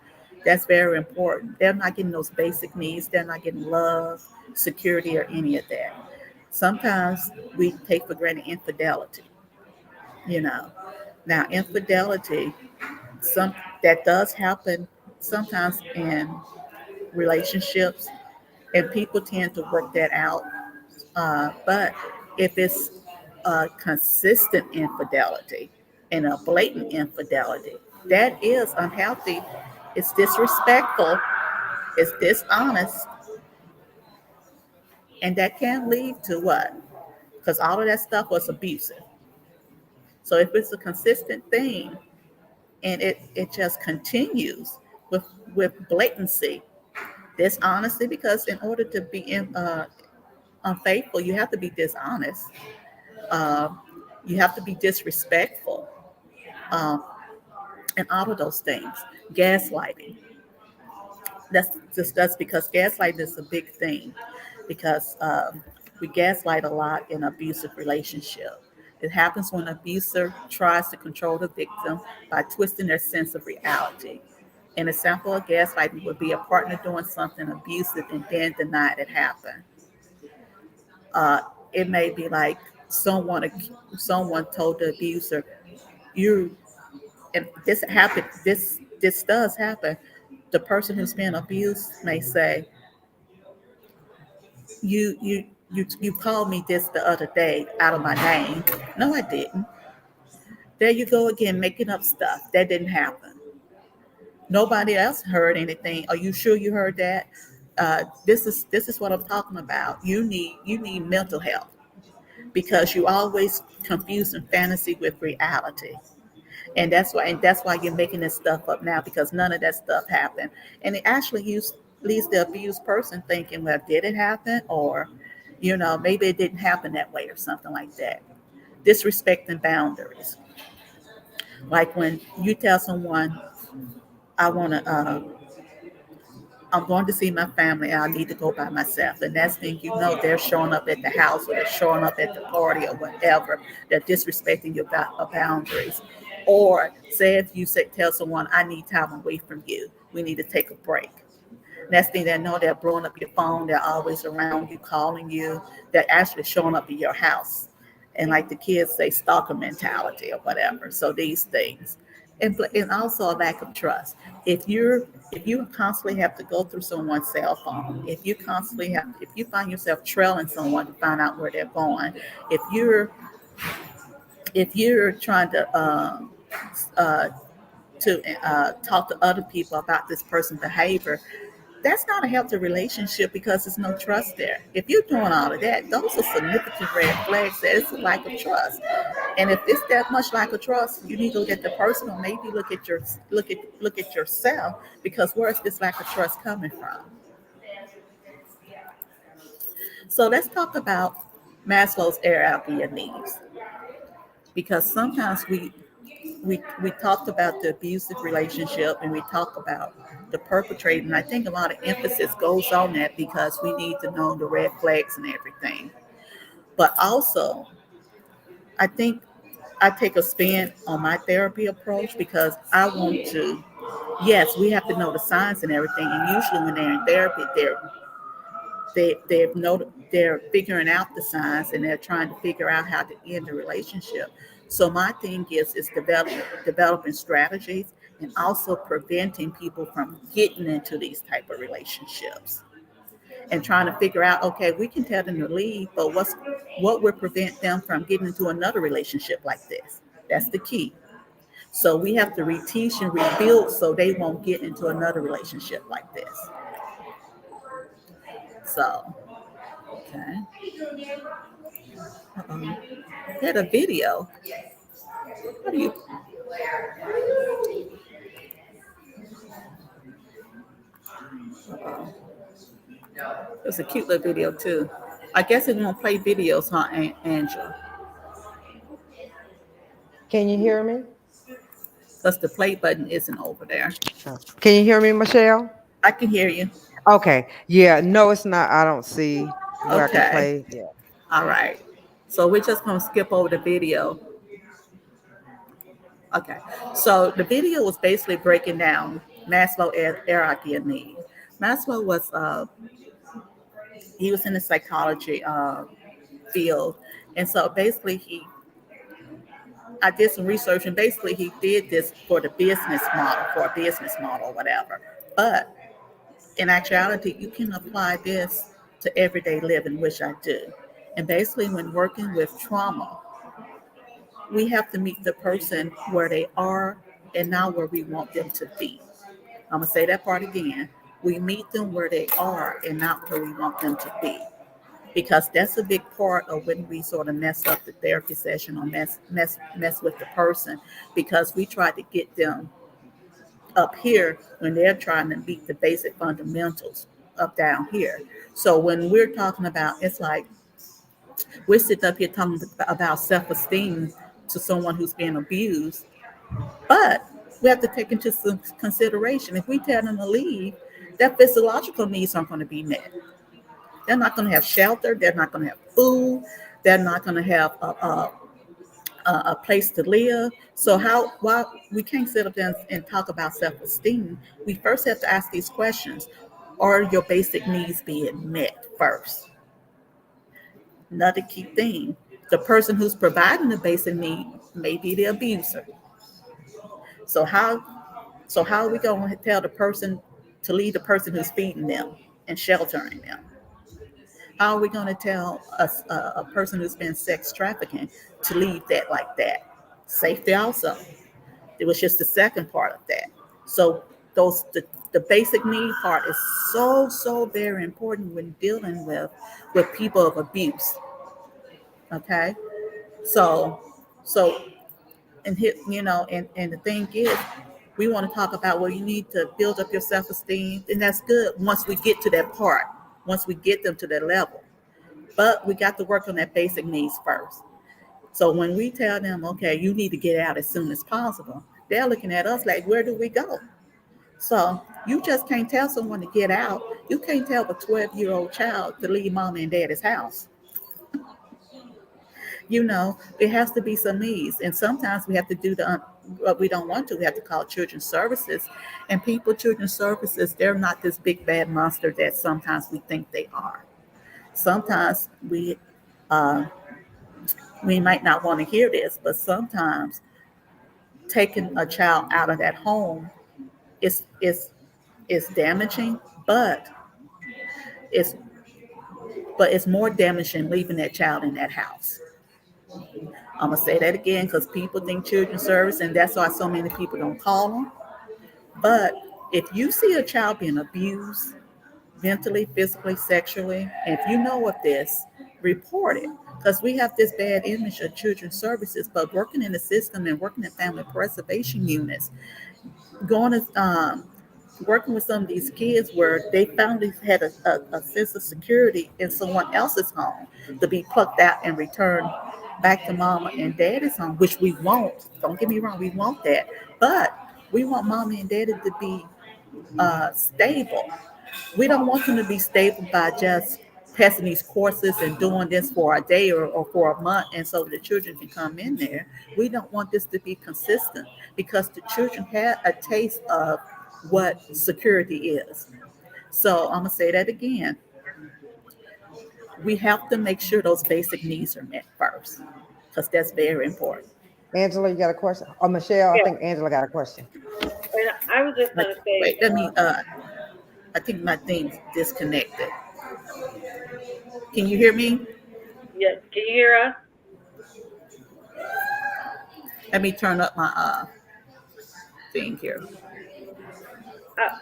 that's very important. They're not getting those basic needs, they're not getting love, security, or any of that. Sometimes we take for granted infidelity, you know. Now, infidelity, some that does happen sometimes in relationships, and people tend to work that out. But if it's a consistent infidelity and a blatant infidelity, that is unhealthy. It's disrespectful. It's dishonest, and that can lead to what? Because all of that stuff was abusive. So if it's a consistent thing and it just continues with blatancy, dishonesty, because in order to be unfaithful, you have to be dishonest. Uh, you have to be disrespectful, um, and all of those things. Gaslighting. That's because gaslighting is a big thing, because we gaslight a lot in abusive relationship. It happens when an abuser tries to control the victim by twisting their sense of reality. An example of gaslighting would be a partner doing something abusive and then denied it happened. Uh, it may be like someone told the abuser, "You," and this happened. This does happen. The person who's being abused may say, "You called me this the other day out of my name." No, I didn't. There you go again, making up stuff that didn't happen. Nobody else heard anything. Are you sure you heard that? This is what I'm talking about. You need mental health, because you always confusing fantasy with reality. And that's why you're making this stuff up now, because none of that stuff happened. And it actually leaves the abused person thinking, well, did it happen? Or, maybe it didn't happen that way or something like that. Disrespecting boundaries. Like when you tell someone, I want to, I'm going to see my family. I need to go by myself. The next thing you know, they're showing up at the house, or they're showing up at the party, or whatever. They're disrespecting your boundaries. Or say if you tell someone, I need time away from you. We need to take a break. Next thing they know, they're blowing up your phone. They're always around you, calling you. They're actually showing up at your house. And like the kids say, stalker mentality or whatever. So these things. And also a lack of trust. If you constantly have to go through someone's cell phone, if you find yourself trailing someone to find out where they're going, if you're trying uh, to talk to other people about this person's behavior, that's not a healthy relationship, because there's no trust there. If you're doing all of that, those are significant red flags that it's a lack of trust. And if it's that much lack of trust, you need to look at the person, or maybe look at yourself, because where's this lack of trust coming from? So let's talk about Maslow's hierarchy of needs, because sometimes we talked about the abusive relationship and we talked about the perpetrator. And I think a lot of emphasis goes on that because we need to know the red flags and everything. But also, I think I take a spin on my therapy approach because I want to, yes, we have to know the signs and everything. And usually when they're in therapy, they're figuring out the signs and they're trying to figure out how to end the relationship. So my thing is developing strategies and also preventing people from getting into these type of relationships and trying to figure out, okay, we can tell them to leave, but what would prevent them from getting into another relationship like this? That's the key. So we have to reteach and rebuild so they won't get into another relationship like this. So, okay. Uh-oh. Had a video. How do you? It was a cute little video too. I guess it won't play videos, huh, Angela? Can you hear me? Because the play button isn't over there. Can you hear me, Michelle? I can hear you. Okay. Yeah. No, it's not. I don't see where I can Okay. play. Yeah. All right. So we're just gonna skip over the video. Okay. So the video was basically breaking down Maslow hierarchy of need. Maslow was he was in the psychology field, and so basically I did some research, and basically he did this for the business model, for a business model, or whatever. But in actuality, you can apply this to everyday living, which I do. And basically, when working with trauma, we have to meet the person where they are and not where we want them to be. I'm gonna say that part again. We meet them where they are and not where we want them to be. Because that's a big part of when we sort of mess up the therapy session or mess with the person because we try to get them up here when they're trying to meet the basic fundamentals up down here. So when we're talking about, it's like we're sitting up here talking about self-esteem to someone who's being abused, but we have to take into some consideration. If we tell them to leave, their physiological needs aren't going to be met. They're not going to have shelter. They're not going to have food. They're not going to have a place to live. So while we can't sit up there and talk about self-esteem, we first have to ask these questions. Are your basic needs being met first? Another key thing, the person who's providing the basic need may be the abuser. So how are we going to tell the person to leave the person who's feeding them and sheltering them? How are we going to tell a person who's been sex trafficking to leave that like that? Safety also. It was just the second part of that. So the basic need part is so very important when dealing with people of abuse. Okay, so so and hit and the thing is, we want to talk about, well, you need to build up your self-esteem, and that's good once we get to that part, once we get them to that level. But we got to work on that basic needs first. So when we tell them, okay, you need to get out as soon as possible, they're looking at us like, where do we go? So you just can't tell someone to get out. You can't tell a 12-year-old child to leave mom and daddy's house. It has to be some needs. And sometimes we have to do what we don't want to. We have to call children's services. And children's services, they're not this big bad monster that sometimes we think they are. Sometimes uh, we might not want to hear this, but sometimes taking a child out of that home is damaging, but it's it's more damaging leaving that child in that house. I'm gonna say that again because people think children's service, and that's why so many people don't call them. But if you see a child being abused mentally, physically, sexually, and if you know of this, report it. Because we have this bad image of children's services, but working in the system and working in family preservation units, going to working with some of these kids where they finally had a sense of security in someone else's home to be plucked out and returned back to mama and daddy's home, which we want. Don't get me wrong, we want that. But we want mama and daddy to be stable. We don't want them to be stable by just passing these courses and doing this for a day or for a month and so the children can come in there. We don't want this to be consistent because the children have a taste of what security is. So I'm going to say that again. We have to make sure those basic needs are met first because that's very important. Angela, you got a question? Or Michelle, I Yeah, think Angela got a question. and I was just Like, gonna say, wait, I think my thing's disconnected. Can you hear me? yes, can you hear us? Let me turn up my thing here. I,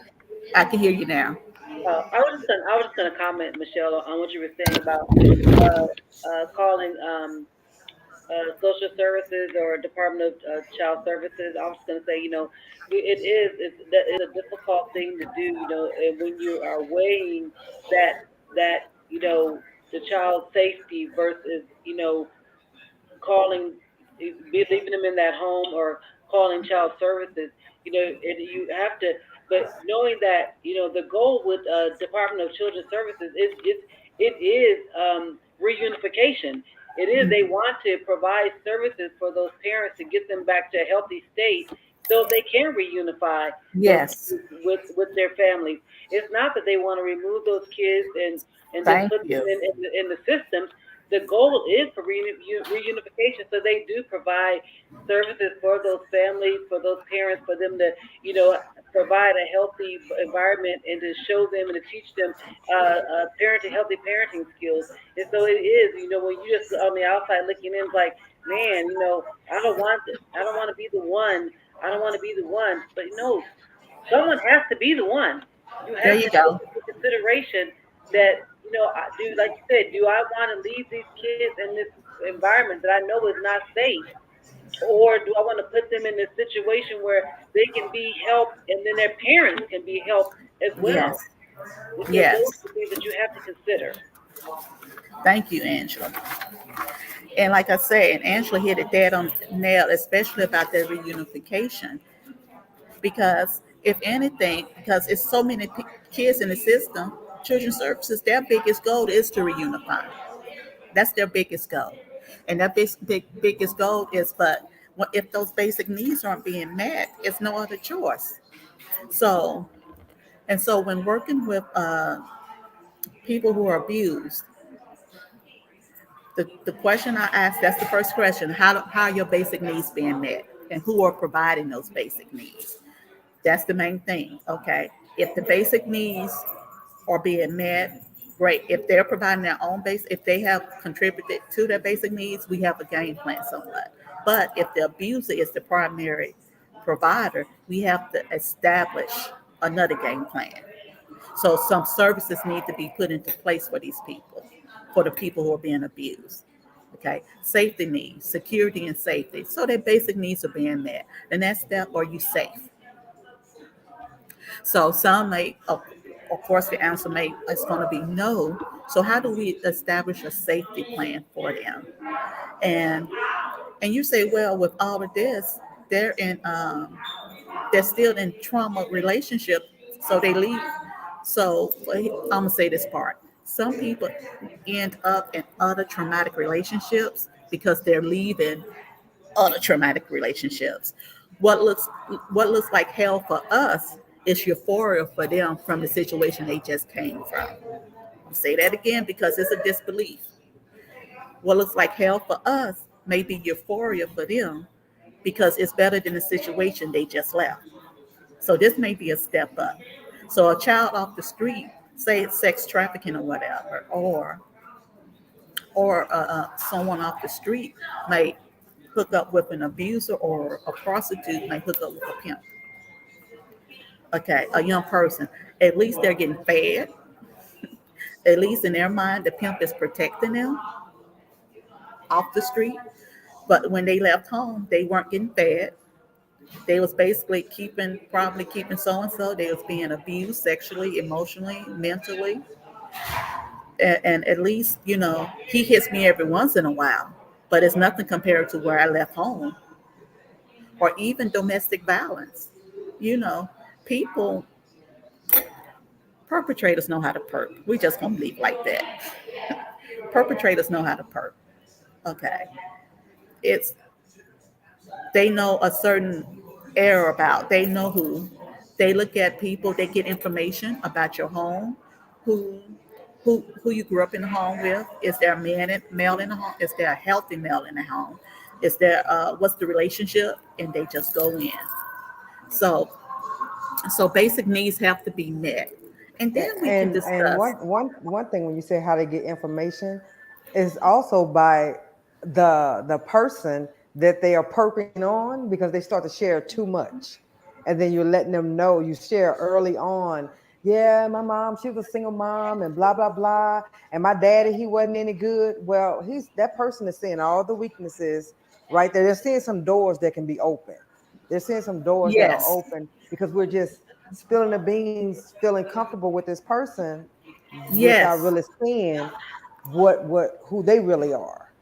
I can hear you now. I was just gonna comment, Michelle, on what you were saying about calling social services or Department of Child Services. I was just going to say, it's a difficult thing to do, and when you are weighing that the child's safety versus calling, leaving them in that home or calling child services. And you have to, but knowing that the goal with Department of Children's Services is reunification. It is they want to provide services for those parents to get them back to a healthy state so they can reunify those Yes. kids with their families. It's not that they want to remove those kids and just Thank put them you. in the systems. The goal is for reunification, so they do provide services for those families, for those parents, for them to, provide a healthy environment and to show them and to teach them parenting, healthy parenting skills. And so it is, when you just on the outside looking in, it's like, man, I don't want this. I don't want to be the one. I don't want to be the one. But no, someone has to be the one. You There have you to take go. into consideration that like you said, do I want to leave these kids in this environment that I know is not safe, or do I want to put them in a situation where they can be helped and then their parents can be helped as Yes. well? So those Yes. are the things that you have to consider. Thank you, Angela. And like I said, and Angela hit it dead on the nail, especially about the reunification. Because if anything, because it's so many kids in the system, children's services, their biggest goal is to reunify. That's their biggest goal. And that biggest goal is, but if those basic needs aren't being met, it's no other choice. So, and so when working with people who are abused, the question I ask, that's the first question, how are your basic needs being met? And who are providing those basic needs? That's the main thing, okay? If the basic needs are being met, great. If they're providing their own base, if they have contributed to their basic needs, we have a game plan somewhat. But if the abuser is the primary provider, we have to establish another game plan. So some services need to be put into place for these people, for the people who are being abused. Okay, safety needs, security and safety. So their basic needs are being met. The next step, are you safe? So some may, of course, the answer may is going to be no. So how do we establish a safety plan for them? And and you say, well, with all of this, they're in they're still in trauma relationship, so they leave. So I'm gonna say this part. Some people end up in other traumatic relationships because they're leaving other traumatic relationships. What looks what looks like hell for us is euphoria for them from the situation they just came from. I'll say that again because it's a disbelief. What looks like hell for us may be euphoria for them because it's better than the situation they just left. So this may be a step up. So a child off the street, say it's sex trafficking or whatever, or someone off the street may hook up with an abuser, or a prostitute may hook up with a pimp. Okay, a young person. At least they're getting fed. At least in their mind, the pimp is protecting them off the street. But when they left home, they weren't getting fed. They was basically probably keeping so and so. They was being abused sexually, emotionally, mentally, and at least he hits me every once in a while. but it's nothing compared to where I left home, or even domestic violence. You know, people, perpetrators know how to perp. We just gonna leave like that. Perpetrators know how to perp. Okay, it's they know a certain air about. They know who. They look at people. They get information about your home, who who you grew up in the home with. Is there a male in the home? Is there a healthy male in the home? Is there what's the relationship? And they just go in. So basic needs have to be met, and then we can And discuss. one thing when you say how they get information is also by the person that they are perking on, because they start to share too much, and then you're letting them know, you share early on. Yeah, my mom, she was a single mom and blah blah blah, and my daddy, he wasn't any good. Well, he's that person is seeing all the weaknesses right there. They're seeing some doors that can be open. They're seeing some doors that are Yes, open because we're just spilling the beans, feeling comfortable with this person without yes, really seeing what who they really are.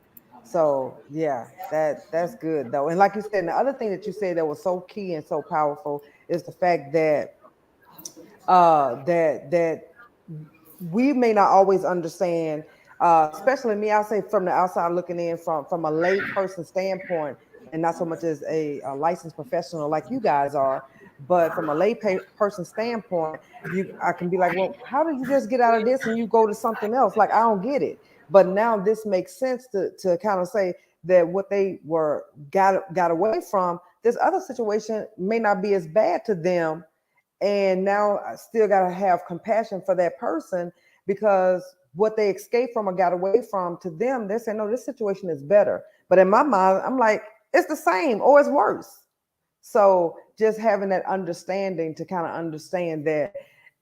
So yeah, that's good though. And like you said, and the other thing that you said that was so key and so powerful is the fact that that we may not always understand, especially me, I'll say from the outside looking in, from a lay person standpoint, and not so much as a licensed professional like you guys are, but from a person standpoint, I can be like, well, how did you just get out of this and you go to something else? Like, I don't get it. But now this makes sense to kind of say that what they were got away from, this other situation may not be as bad to them, and now I still got to have compassion for that person, because what they escaped from or got away from, to them, they're saying, no, this situation is better. But in my mind, I'm like, it's the same or it's worse. So just having that understanding to kind of understand that,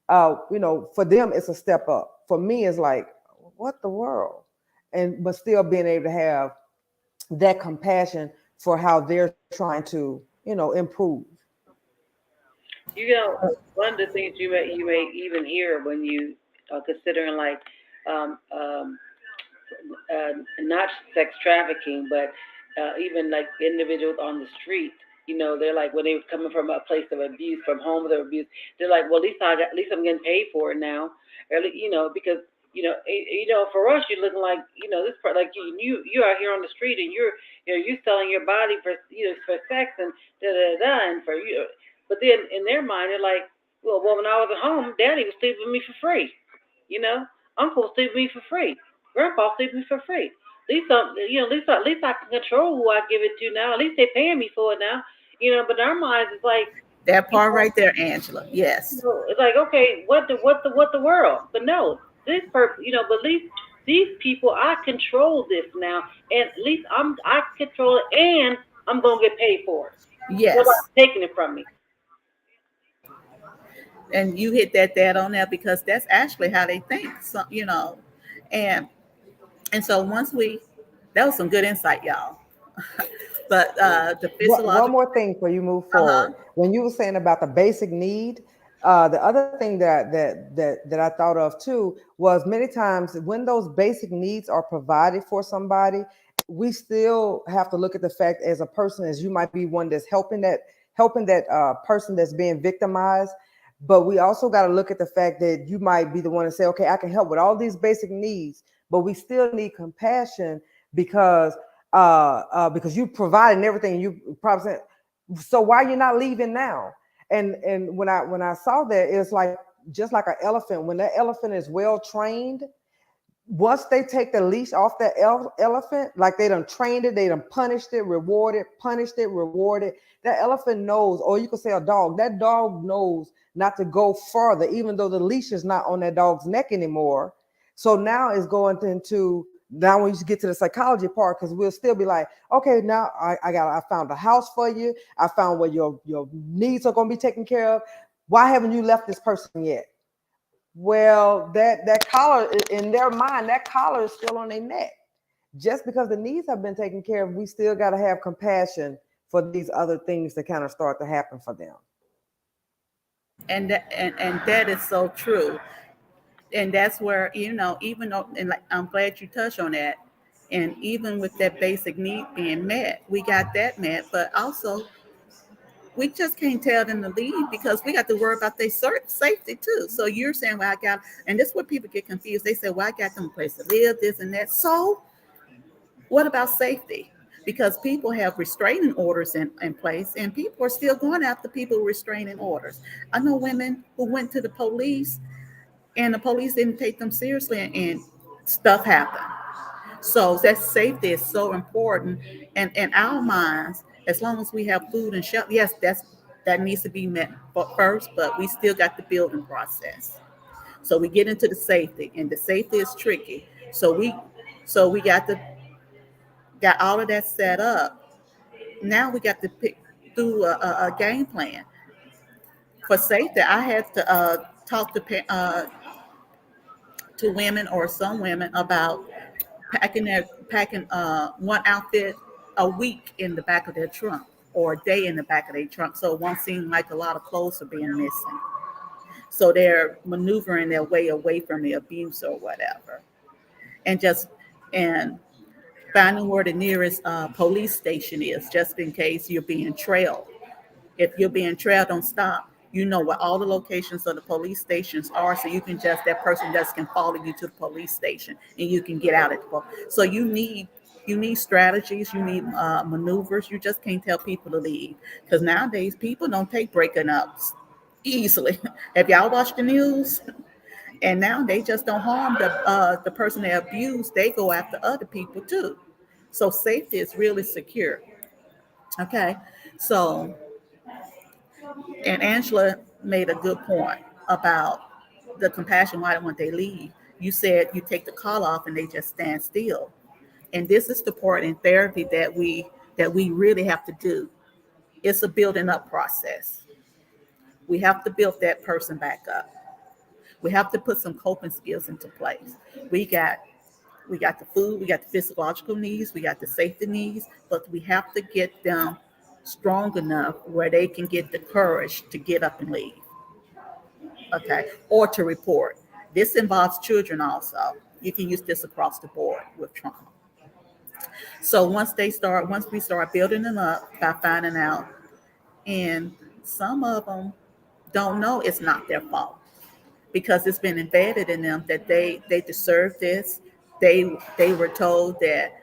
for them, it's a step up. For me, it's like, what the world? And but still being able to have that compassion for how they're trying to, improve. You know, one of the things you may even hear when you are considering like um, um, not sex trafficking, but even like individuals on the street. You know, they're like when they were coming from a place of abuse, from homes of abuse, they're like, well, at least I'm getting paid for it now, because for us, you're looking like this part, like you out here on the street and you're selling your body for for sex and da da da and for you, but then in their mind they're like, well, when I was at home, Daddy was sleeping with me for free, you know, Uncle was sleeping with me for free. Grandpa sleeping for free. At least I can control who I give it to now. At least they're paying me for it now. But in our minds, it's like, that you part know, right there, Angela. Yes, it's like, okay, what the world? But no, but at least these people, I control this now, and at least I control it, and I'm gonna get paid for it. yes. Nobody's taking it from me. And you hit that on there because that's actually how they think. So and so once we, that was some good insight, y'all. But the One physiological, more thing before you move uh huh, forward. When you were saying about the basic need, the other thing that I thought of too was many times when those basic needs are provided for somebody, we still have to look at the fact as a person, as you might be one that's helping that person that's being victimized. But we also got to look at the fact that you might be the one to say, okay, I can help with all these basic needs, but we still need compassion, because you provided everything. You probably said, so why are you not leaving now? And when I saw that, it's like just like an elephant. When that elephant is well trained, once they take the leash off that elephant, like they done trained it, they done punished it, rewarded. That elephant knows, or you could say a dog. That dog knows not to go further, even though the leash is not on that dog's neck anymore. So now it's going into now when you get to the psychology part, because we'll still be like, okay, now I found a house for you. I found where your needs are going to be taken care of. Why haven't you left this person yet? Well, that collar in their mind, that collar is still on their neck. Just because the needs have been taken care of, we still got to have compassion for these other things that kind of start to happen for them. and that is so true. And that's where even though, and like, I'm glad you touched on that. And even with that basic need being met, we got that met, but also we just can't tell them to leave because we got to worry about their safety too. So you're saying, well, I got, and this is where people get confused. They say, well, I got them a place to live, this and that. So what about safety? Because people have restraining orders in place and people are still going after people with restraining orders. I know women who went to the police and the police didn't take them seriously and stuff happened. So that safety is so important. And in our minds, as long as we have food and shelter, yes, that needs to be met first, but we still got the building process. So we get into the safety, and the safety is tricky. So we got all of that set up. Now we got to pick through a game plan for safety. I had to talk to women or some women about packing one outfit a week in the back of their trunk or a day in the back of their trunk, so it won't seem like a lot of clothes are being missing. So they're maneuvering their way away from the abuse or whatever, and just and finding where the nearest police station is, just in case you're being trailed. If you're being trailed, don't stop. You know what all the locations of the police stations are, so you can just that person just can follow you to the police station, and you can get out at the police. So you need strategies, you need maneuvers. You just can't tell people to leave because nowadays people don't take breaking ups easily. Have y'all watched the news? And now they just don't harm the person they abuse. They go after other people too. So safety is really secure. Okay, so and Angela made a good point about the compassion. Why don't they leave? You said you take the collar off and they just stand still. And this is the part in therapy that we really have to do. It's a building up process. We have to build that person back up. We have to put some coping skills into place. We got we got the food, we got the physiological needs, we got the safety needs, but we have to get them strong enough where they can get the courage to get up and leave, okay, or to report. This involves children also. You can use this across the board with trauma. So once we start building them up by finding out, and some of them don't know it's not their fault because it's been embedded in them that they deserve this. They were told that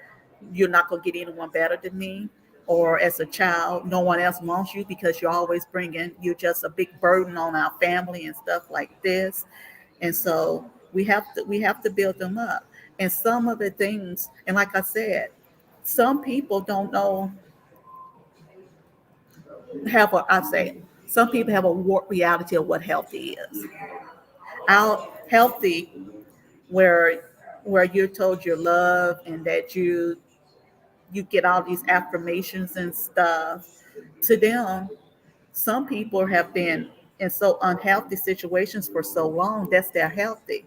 you're not going to get anyone better than me, or as a child no one else wants you because you're just a big burden on our family and stuff like this. And so we have to build them up. And some of the things, and like I said, some people don't know have a I say some people have a warped reality of what healthy is. Our healthy where you're told you're loved and that you get all these affirmations and stuff. To them, some people have been in so unhealthy situations for so long that's their healthy.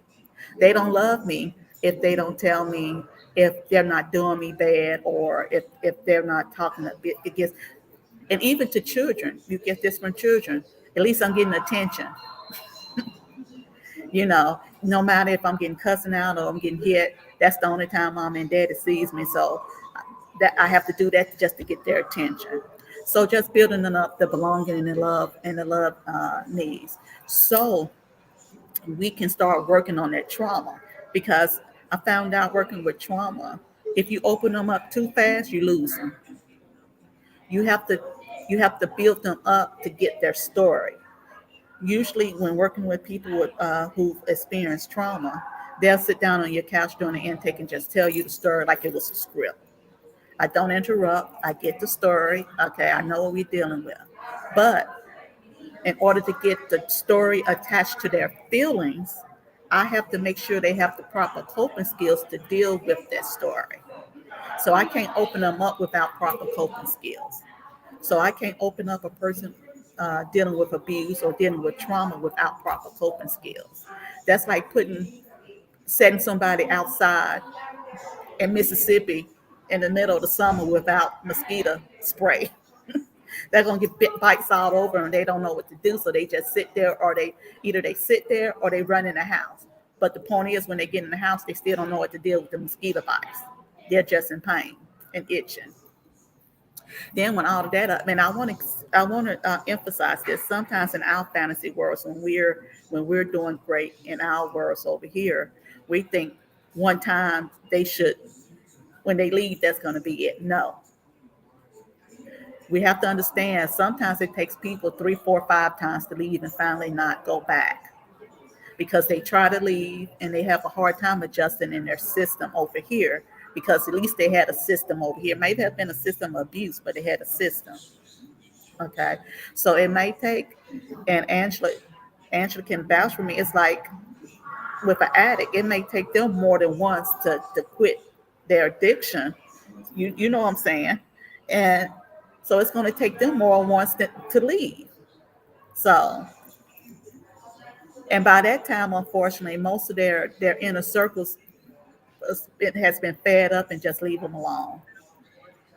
They don't love me if they don't tell me, if they're not doing me bad, or if they're not talking a bit against. And even to children, you get this from children. At least I'm getting attention. No matter if I'm getting cussing out or I'm getting hit, that's the only time mom and daddy sees me. So that I have to do that just to get their attention. So just building them up the belonging and the love needs. So we can start working on that trauma, because I found out working with trauma, if you open them up too fast, you lose them. You have to build them up to get their story. Usually when working with people who've experienced trauma, they'll sit down on your couch during the intake and just tell you the story like it was a script. I don't interrupt. I get the story. Okay, I know what we're dealing with. But in order to get the story attached to their feelings, I have to make sure they have the proper coping skills to deal with that story. So I can't open them up without proper coping skills. So I can't open up a person dealing with abuse or dealing with trauma without proper coping skills. That's like setting somebody outside in Mississippi in the middle of the summer without mosquito spray. They're gonna get bites all over and they don't know what to do. So they just sit there, or they sit there or they run in the house. But the point is, when they get in the house, they still don't know what to deal with the mosquito bites. They're just in pain and itching. Then when all of that up, and I want to emphasize this. Sometimes in our fantasy worlds, when we're doing great in our worlds over here, we think one time they should, when they leave, that's going to be it. No, we have to understand. Sometimes it takes people three, four, five times to leave and finally not go back because they try to leave and they have a hard time adjusting in their system over here because at least they had a system over here. It might have been a system of abuse, but they had a system. Okay. So it may take, and Angela can vouch for me. It's like with an addict, it may take them more than once to quit their addiction. You know what I'm saying? And so it's going to take them more than once to leave. So, and by that time, unfortunately, most of their inner circles, it has been fed up and just leave them alone.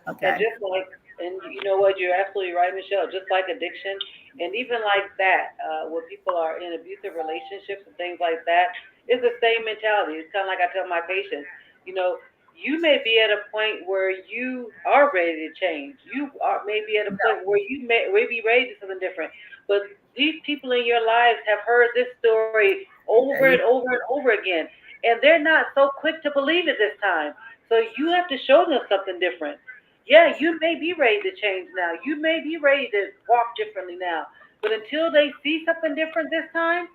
And Okay. just like, and you know what, you're absolutely right, Michelle. Just like addiction, and even like that, when people are in abusive relationships and things like that, it's the same mentality. It's kind of like I tell my patients, you know, you may be at a point where you are ready to change. You are maybe at a point where you may be ready to do something different. But these people in your lives have heard this story over There and you over and over again, and they're not so quick to believe it this time. So you have to show them something different. Yeah, you may be ready to change now. You may be ready to walk differently now. But until they see something different this time,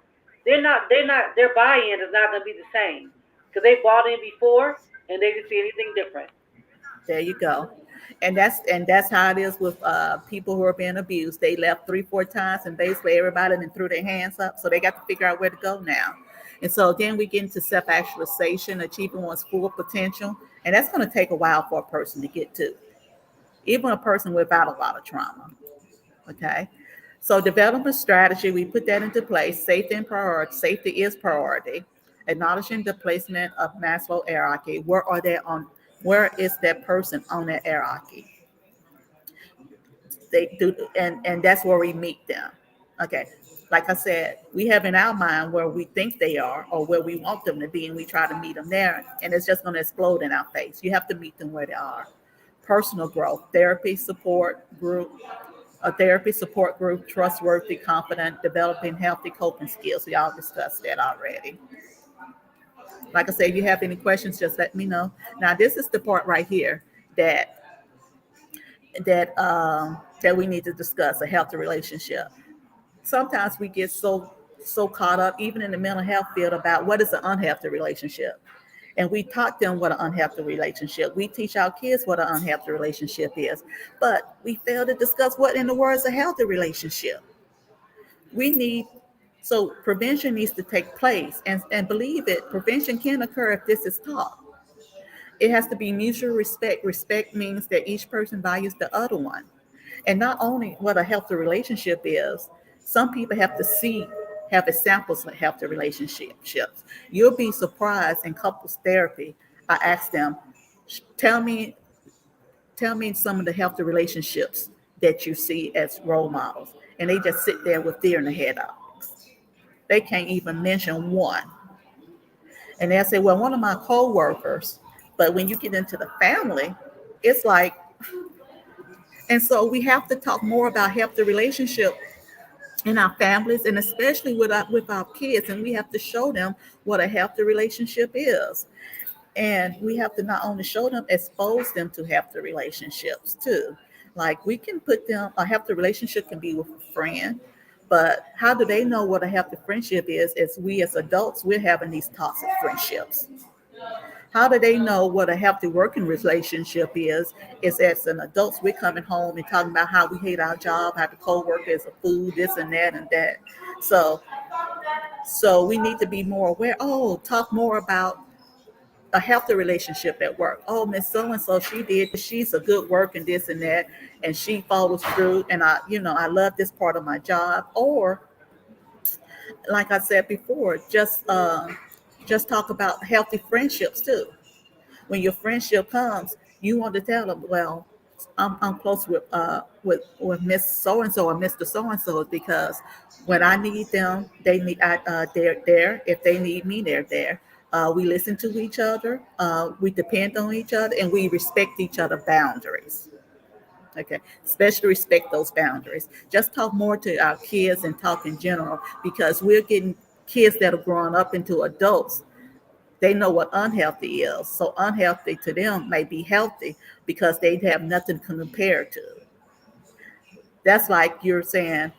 they're not their buy-in is not going to be the same because they bought in before and they didn't see anything different. There you go. And that's how it is with people who are being abused. They left three, four times, and basically everybody then threw their hands up. So they got to figure out where to go now. And so then we get into self-actualization, achieving one's full potential, and that's going to take a while for a person to get to, even a person without a lot of trauma. Okay. So develop a strategy. We put that into place. Safety and priority. Safety is priority. Acknowledging the placement of Maslow hierarchy. Where are they on? Where is that person on that hierarchy? They do, and that's where we meet them. Okay. Like I said, we have in our mind where we think they are or where we want them to be, and we try to meet them there, and it's just going to explode in our face. You have to meet them where they are. Personal growth, therapy support group, trustworthy, confident, developing healthy coping skills. We all discussed that already. Like I said, if you have any questions, just let me know. Now, this is the part right here that that we need to discuss: a healthy relationship. Sometimes we get so caught up, even in the mental health field, about what is an unhealthy relationship. And we taught them what an unhealthy relationship. We teach our kids what an unhealthy relationship is, but we fail to discuss what in the world is a healthy relationship. We need So prevention needs to take place, and believe it, prevention can occur if this is taught. It has to be mutual respect. Respect means that each person values the other one. And not only what a healthy relationship is, some people have examples of healthy relationships. You'll be surprised in couples therapy. I ask them, tell me, tell me some of the healthy relationships that you see as role models. And they just sit there with deer in the headlights. They can't even mention one. And they'll say, well, one of my co-workers. But when you get into the family, it's like, and so we have to talk more about healthy relationship in our families, and especially with our kids. And we have to show them what a healthy relationship is. And we have to not only show them, expose them to healthy relationships too. Like, we can put them, a healthy relationship can be with a friend, but how do they know what a healthy friendship is? As we as adults, we're having these toxic friendships. How do they know what a healthy working relationship is? Is as an adults, we're coming home and talking about how we hate our job, how the co-worker is a fool, this and that and that. So, so we need to be more aware. Oh, talk more about a healthy relationship at work. Oh, Miss So and So, she did. She's a good work and this and that, and she follows through. And I love this part of my job. Or, like I said before, just talk about healthy friendships too. When your friendship comes, you want to tell them, well, I'm close with Miss So and So or Mr. So and So, because when I need them, they're there. If they need me, they're there. We listen to each other. We depend on each other, and we respect each other boundaries. Okay, especially respect those boundaries. Just talk more to our kids and talk in general because we're getting kids that are growing up into adults. They know what unhealthy is. So unhealthy to them may be healthy because they have nothing to compare to. That's like you're saying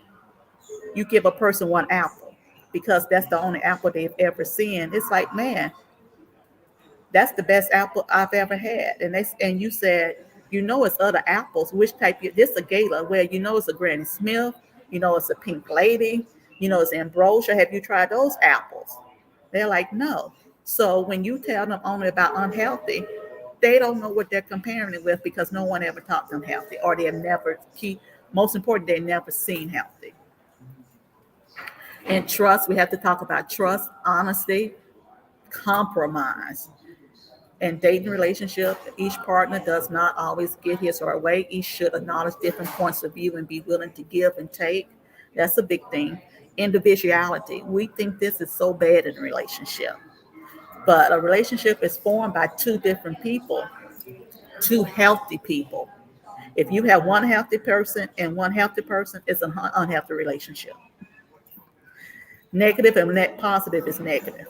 you give a person one apple because that's the only apple they've ever seen. It's like, man, that's the best apple I've ever had. And you said, it's other apples. Which type? This a Gala? Well, it's a Granny Smith. It's a Pink Lady. It's Ambrosia. Have you tried those apples? They're like, no. So when you tell them only about unhealthy, they don't know what they're comparing it with because no one ever taught them healthy, or they have never keep. Most important, they've never seen healthy. And trust. We have to talk about trust, honesty, compromise. In dating relationship, each partner does not always get his or her way. Each should acknowledge different points of view and be willing to give and take. That's a big thing. Individuality. We think this is so bad in a relationship, but a relationship is formed by two different people, two healthy people. If you have one healthy person and one healthy person, it's an unhealthy relationship. Negative and net positive is negative.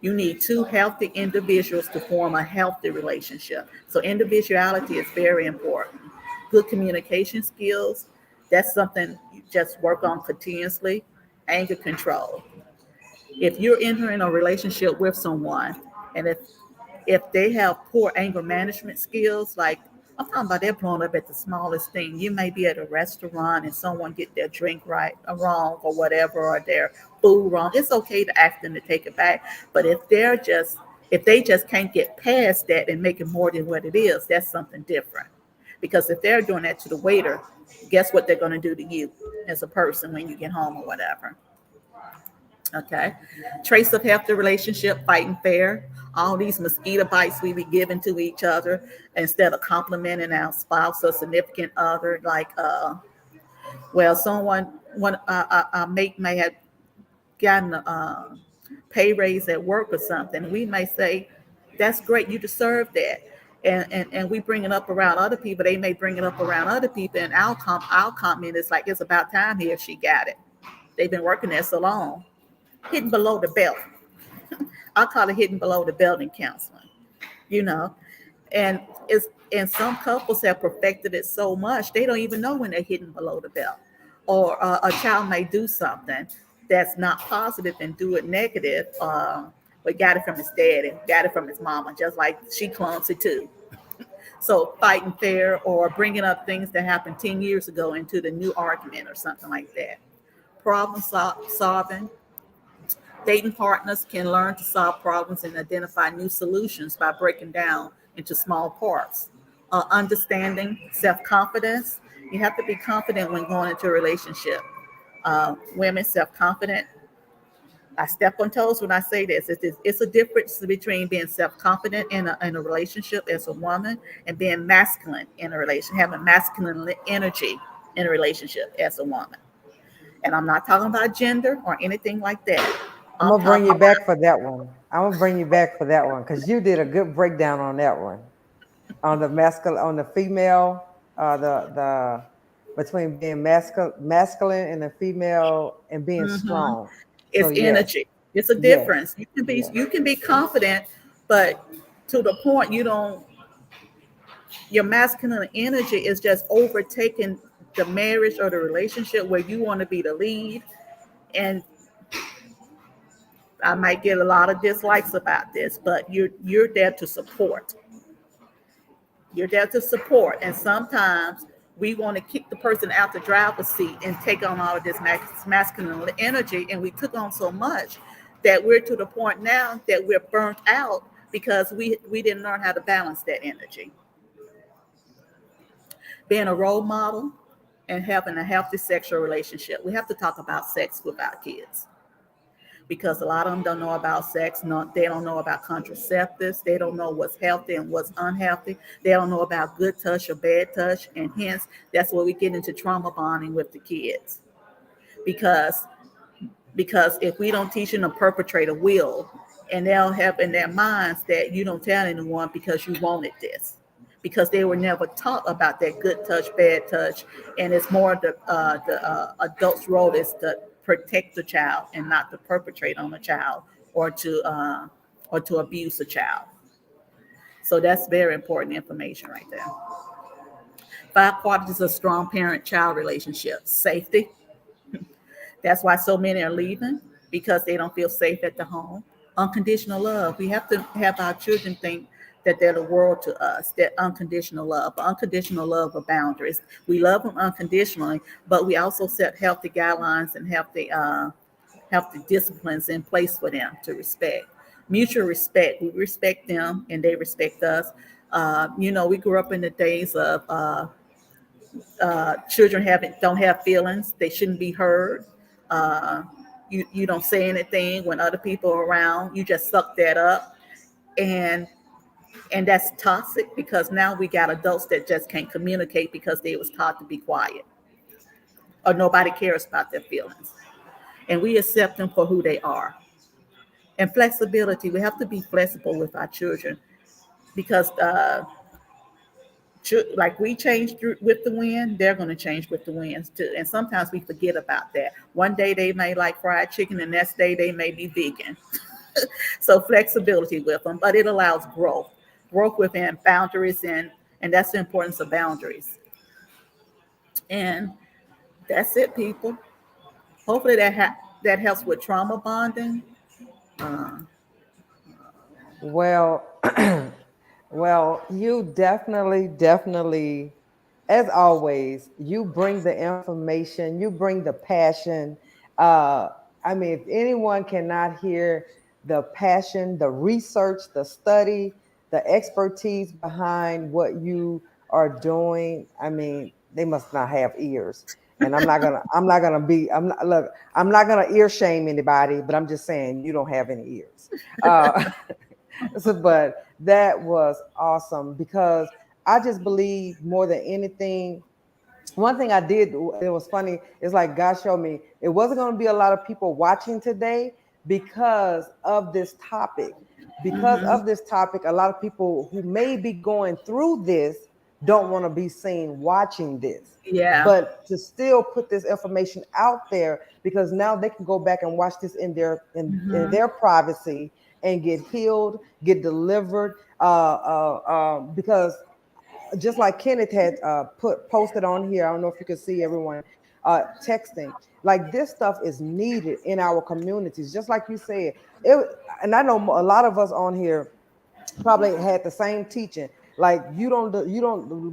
You need two healthy individuals to form a healthy relationship. So individuality is very important. Good communication skills, that's something you just work on continuously. Anger control. If you're entering a relationship with someone and if they have poor anger management skills, like I'm talking about they're blown up at the smallest thing. You may be at a restaurant and someone get their drink right or wrong or whatever, or their food wrong. It's okay to ask them to take it back. But if they just can't get past that and make it more than what it is, that's something different. Because if they're doing that to the waiter, guess what they're going to do to you as a person when you get home or whatever. Okay. Trace of healthy relationship, fighting fair. All these mosquito bites we be giving to each other instead of complimenting our spouse or significant other. Like, a mate may have gotten a pay raise at work or something. We may say, that's great, you deserve that. And we bring it up around other people. They may bring it up around other people. And our comment is like, it's about time here she got it. They've been working there so long. Hitting below the belt. I call it hitting below the belt in counseling, you know. And some couples have perfected it so much they don't even know when they're hitting below the belt. Or a child may do something that's not positive and do it negative, but got it from his dad and got it from his mama, just like she clones it too. So fighting fair or bringing up things that happened 10 years ago into the new argument or something like that. Solving. Dating partners can learn to solve problems and identify new solutions by breaking down into small parts. Understanding self confidence. You have to be confident when going into a relationship. Women self confident. I step on toes when I say this. It's a difference between being self confident in a relationship as a woman and being masculine in a relationship, having masculine energy in a relationship as a woman. And I'm not talking about gender or anything like that. I'm I'm gonna bring talking you back for that one. I'm gonna bring you back for that one because you did a good breakdown on that one, on the masculine, on the female, the between being masculine and the female and being about strong. So it's yes, energy. It's a yes, difference. yes. You can be confident, but to the point you don't your masculine energy is just overtaking the marriage or the relationship where you want to be the lead. And I might get a lot of dislikes about this, but you're there to support. You're there to support. And sometimes we want to kick the person out the driver's seat and take on all of this masculine energy. And we took on so much that we're to the point now that we're burnt out because we didn't learn how to balance that energy. Being a role model and having a healthy sexual relationship. We have to talk about sex with our kids because a lot of them don't know about sex. No, they don't know about contraceptives. They don't know what's healthy and what's unhealthy. They don't know about good touch or bad touch. And hence, that's where we get into trauma bonding with the kids. Because if we don't teach them, the perpetrator will. And they'll have in their minds that you don't tell anyone because you wanted this, because they were never taught about that good touch, bad touch, and it's more the adult's role is to protect the child and not to perpetrate on the child or to abuse the child. So that's very important information right there. Five qualities of strong parent-child relationship: safety. That's why so many are leaving, because they don't feel safe at the home. Unconditional love. We have to have our children think that they're the world to us. That unconditional love. Unconditional love of boundaries. We love them unconditionally, but we also set healthy guidelines and healthy disciplines in place for them to respect. Mutual respect. We respect them and they respect us. We grew up in the days of children don't have feelings. They shouldn't be heard. Uh, you don't say anything when other people are around. You just suck that up, and that's toxic, because now we got adults that just can't communicate because they was taught to be quiet, or nobody cares about their feelings, and we accept them for who they are. And flexibility. We have to be flexible with our children, because like we change with the wind, they're going to change with the winds too. And sometimes we forget about that. One day they may like fried chicken, the next day they may be vegan. So flexibility with them, but it allows growth within boundaries, and that's the importance of boundaries. And that's it, people. Hopefully that helps with trauma bonding. Uh, Well, well, you definitely, as always, you bring the information, you bring the passion. Uh, I mean, if anyone cannot hear the passion, the research, the study, the expertise behind what you are doing, I mean, they must not have ears. And I'm not gonna ear shame anybody, but I'm just saying you don't have any ears. Uh, so, but that was awesome because I just believe more than anything. One thing I did, it was funny, is like God showed me it wasn't going to be a lot of people watching today because of this topic. Because mhm. of this topic, a lot of people who may be going through this don't want to be seen watching this. Yeah. But to still put this information out there because now they can go back and watch this in in Mhm. their privacy and get healed, get delivered. Because just like Kenneth had put posted on here, I don't know if you can see everyone texting. Like this stuff is needed in our communities, just like you said. It, and I know a lot of us on here probably had the same teaching. Like you don't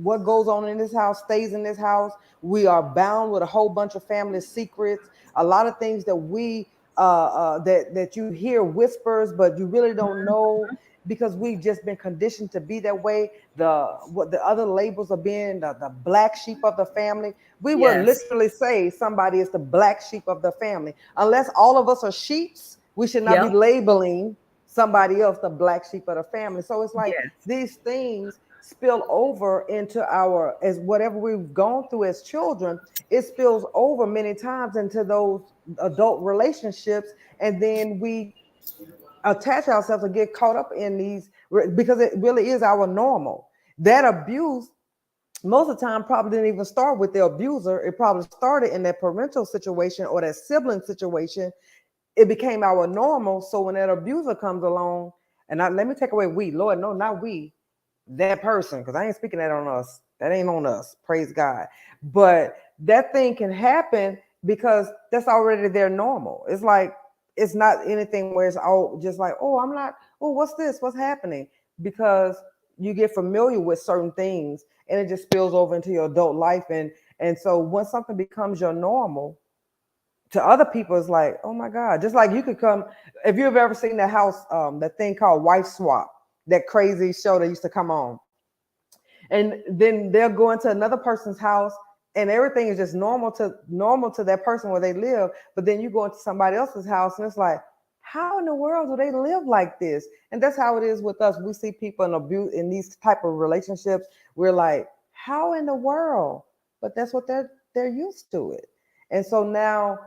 what goes on in this house stays in this house. We are bound with a whole bunch of family secrets. A lot of things that we that you hear whispers, but you really don't know because we've just been conditioned to be that way. What the other labels of being the black sheep of the family. We will Yes. literally say somebody is the black sheep of the family. Unless all of us are sheeps, we should not be Yep. labeling somebody else the black sheep of the family. So it's like Yes. these things spill over into our as whatever we've gone through as children, it spills over many times into those adult relationships, and then we attach ourselves and get caught up in these because it really is our normal. That abuse most of the time probably didn't even start with the abuser. It probably started in that parental situation or that sibling situation. It became our normal. So when that abuser comes along, and let me take away we, Lord, no, not we, that person, because I ain't speaking that on us. That ain't on us. Praise God. But that thing can happen because that's already their normal. It's like it's not anything where it's all just like, oh, I'm not, oh, what's this? What's happening? Because you get familiar with certain things and it just spills over into your adult life. And so once something becomes your normal, to other people it's like, oh my God. Just like you could come, if you've ever seen that house, that thing called Wife Swap, that crazy show that used to come on, and then they'll go into another person's house and everything is just normal to that person where they live, but then you go into somebody else's house and it's like, how in the world do they live like this? And that's how it is with us. We see people in abuse in these type of relationships, we're like, how in the world? But that's what they're used to it. And so now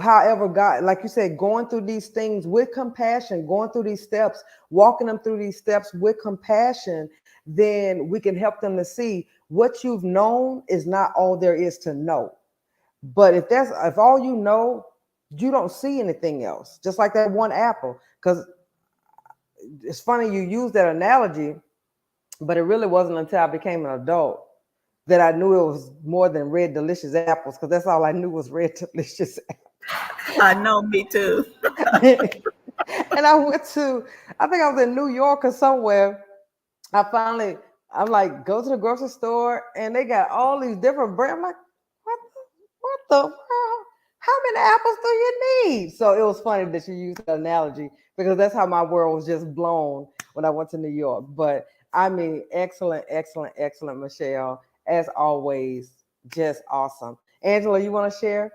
however God, like you said, going through these things with compassion, going through these steps, walking them through these steps with compassion, then we can help them to see what you've known is not all there is to know. But if all you know, you don't see anything else. Just like that one apple. Because it's funny you use that analogy, but it really wasn't until I became an adult that I knew it was more than red delicious apples, because that's all I knew was red delicious. I know, me too. And I went to, I think I was in New York or somewhere. I finally, I'm like, go to the grocery store and they got all these different brands. I'm like, what the world? How many apples do you need? So it was funny that you used that analogy, because that's how my world was just blown when I went to New York. But I mean, excellent, excellent, excellent, Michelle. As always, just awesome. Angela, you want to share?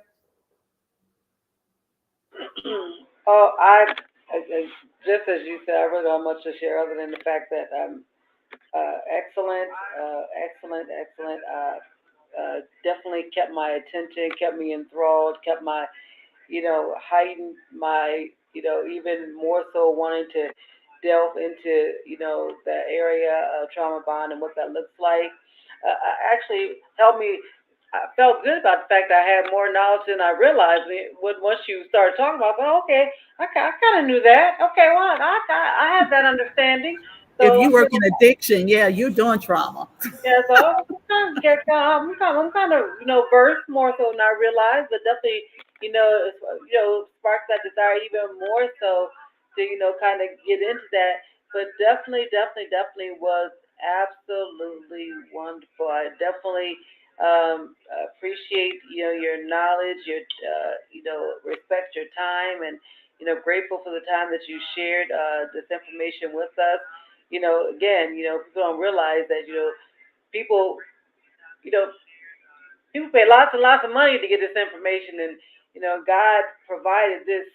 Oh, just as you said, I really don't have much to share other than the fact that excellent, excellent. Definitely kept my attention, kept me enthralled, kept my, heightened my, even more so wanting to delve into, the area of trauma bond and what that looks like. Actually helped me. I felt good about the fact that I had more knowledge than I realized. Once you started talking about, well, okay, I kind of knew that. Okay, well, I had that understanding. If So you I'm work just, in addiction, yeah, you're doing trauma. yeah, so I'm kind of, versed more so than I realized, but definitely, sparks that desire even more so to, kind of get into that. But definitely was absolutely wonderful. I definitely appreciate, your knowledge, your, respect your time, and, grateful for the time that you shared this information with us. Again, people don't realize that, people, you know, people pay lots and lots of money to get this information, and God provided this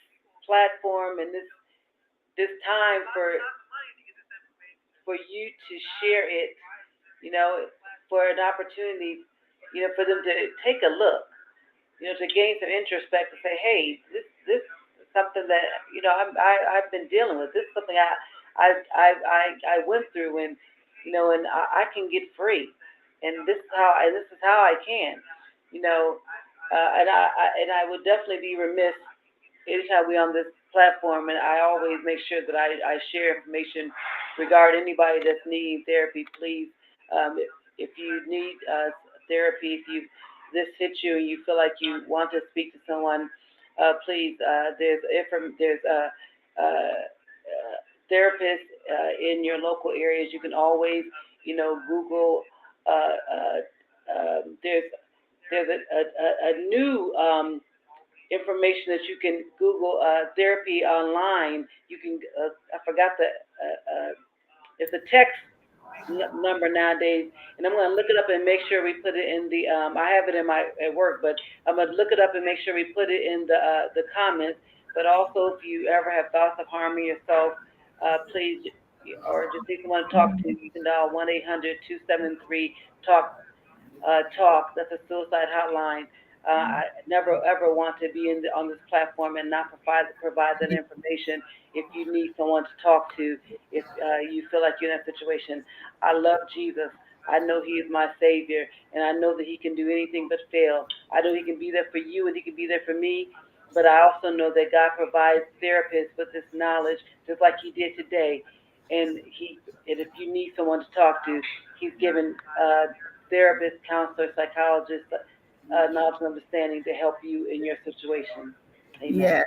platform and this time for you to share it. You know, for an opportunity, for them to take a look, to gain some introspect and say, hey, this is something that I've been dealing with. This is something I went through, and and I can get free, and this is how I can, you know, and I would definitely be remiss anytime we on this platform, and I always make sure that I share information regarding anybody that's needing therapy. Please, if you need therapy, if you this hits you and you feel like you want to speak to someone, please, there's therapists in your local areas. You can always, Google. There's a new information that you can Google therapy online. You can I forgot it's a text number nowadays, and I'm going to look it up and make sure we put it in the. I have it in my at work, but I'm going to look it up and make sure we put it in the comments. But also, if you ever have thoughts of harming yourself, please, or just need someone to talk to, you can dial 1-800-273 talk. That's a suicide hotline. I never ever want to be on this platform and not provide that information. If you need someone to talk to, if you feel like you're in that situation, I love Jesus. I know He is my Savior, and I know that He can do anything but fail. I know He can be there for you, and He can be there for me. But I also know that God provides therapists with this knowledge, just like He did today. And if you need someone to talk to, He's given therapists, counselors, psychologists, knowledge and understanding to help you in your situation. Amen. Yeah.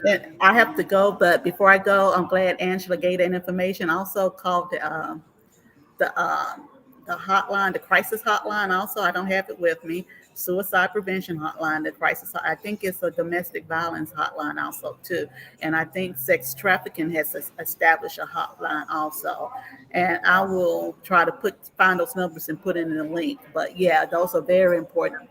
And I have to go, but before I go, I'm glad Angela gave that information. I also called the the hotline, the crisis hotline. Also, I don't have it with me. Suicide prevention hotline, the crisis. I think it's a domestic violence hotline also too, and I think sex trafficking has established a hotline also. And I will try to find those numbers and put it in the link. But yeah, those are very important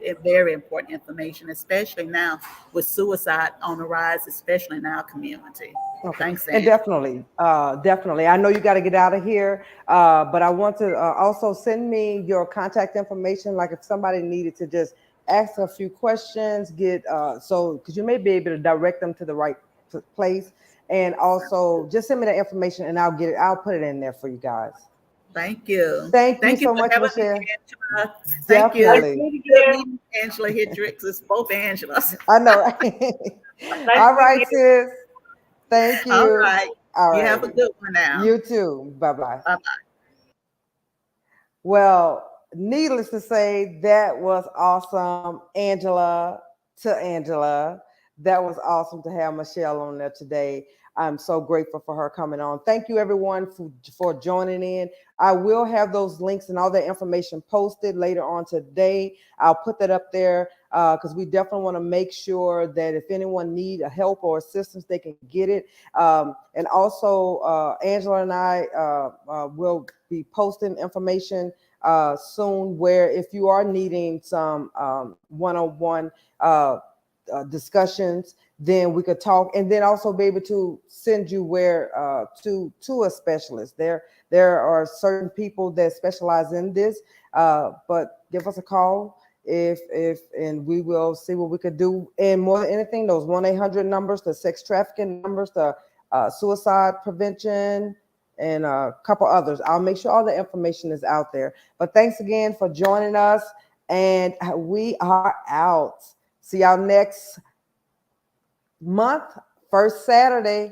information, especially now with suicide on the rise, especially in our community. Okay, Thanks, and Ange. definitely. I know you got to get out of here, but I want to also send me your contact information. Like if somebody needed to just ask a few questions, get so because you may be able to direct them to the right place, and also just send me the information and I'll get it. I'll put it in there for you guys. Thank you. Thank you Thank you so for much, having me, Michelle. Angela. Thank you. Nice Definitely. meeting Good you. meeting Angela Hendricks. It's both Angelas. I know, right? Nice All meeting right, you. sis. Thank All you. right. All You have a righty. good one now. You too. Bye bye. Bye. Well, needless to say, that was awesome, Angela to Angela. That was awesome to have Michelle on there today. I'm so grateful for her coming on. Thank you, everyone, for joining in. I will have those links and all that information posted later on today. I'll put that up there because we definitely want to make sure that if anyone need a help or assistance, they can get it. And also, Angela and I will be posting information soon where if you are needing some one-on-one discussions, then we could talk and then also be able to send you where to a specialist. There are certain people that specialize in this, but give us a call if and we will see what we could do. And more than anything, those 1-800 numbers, the sex trafficking numbers, the suicide prevention, and a couple others. I'll make sure all the information is out there. But thanks again for joining us, and we are out. See y'all next month, first Saturday.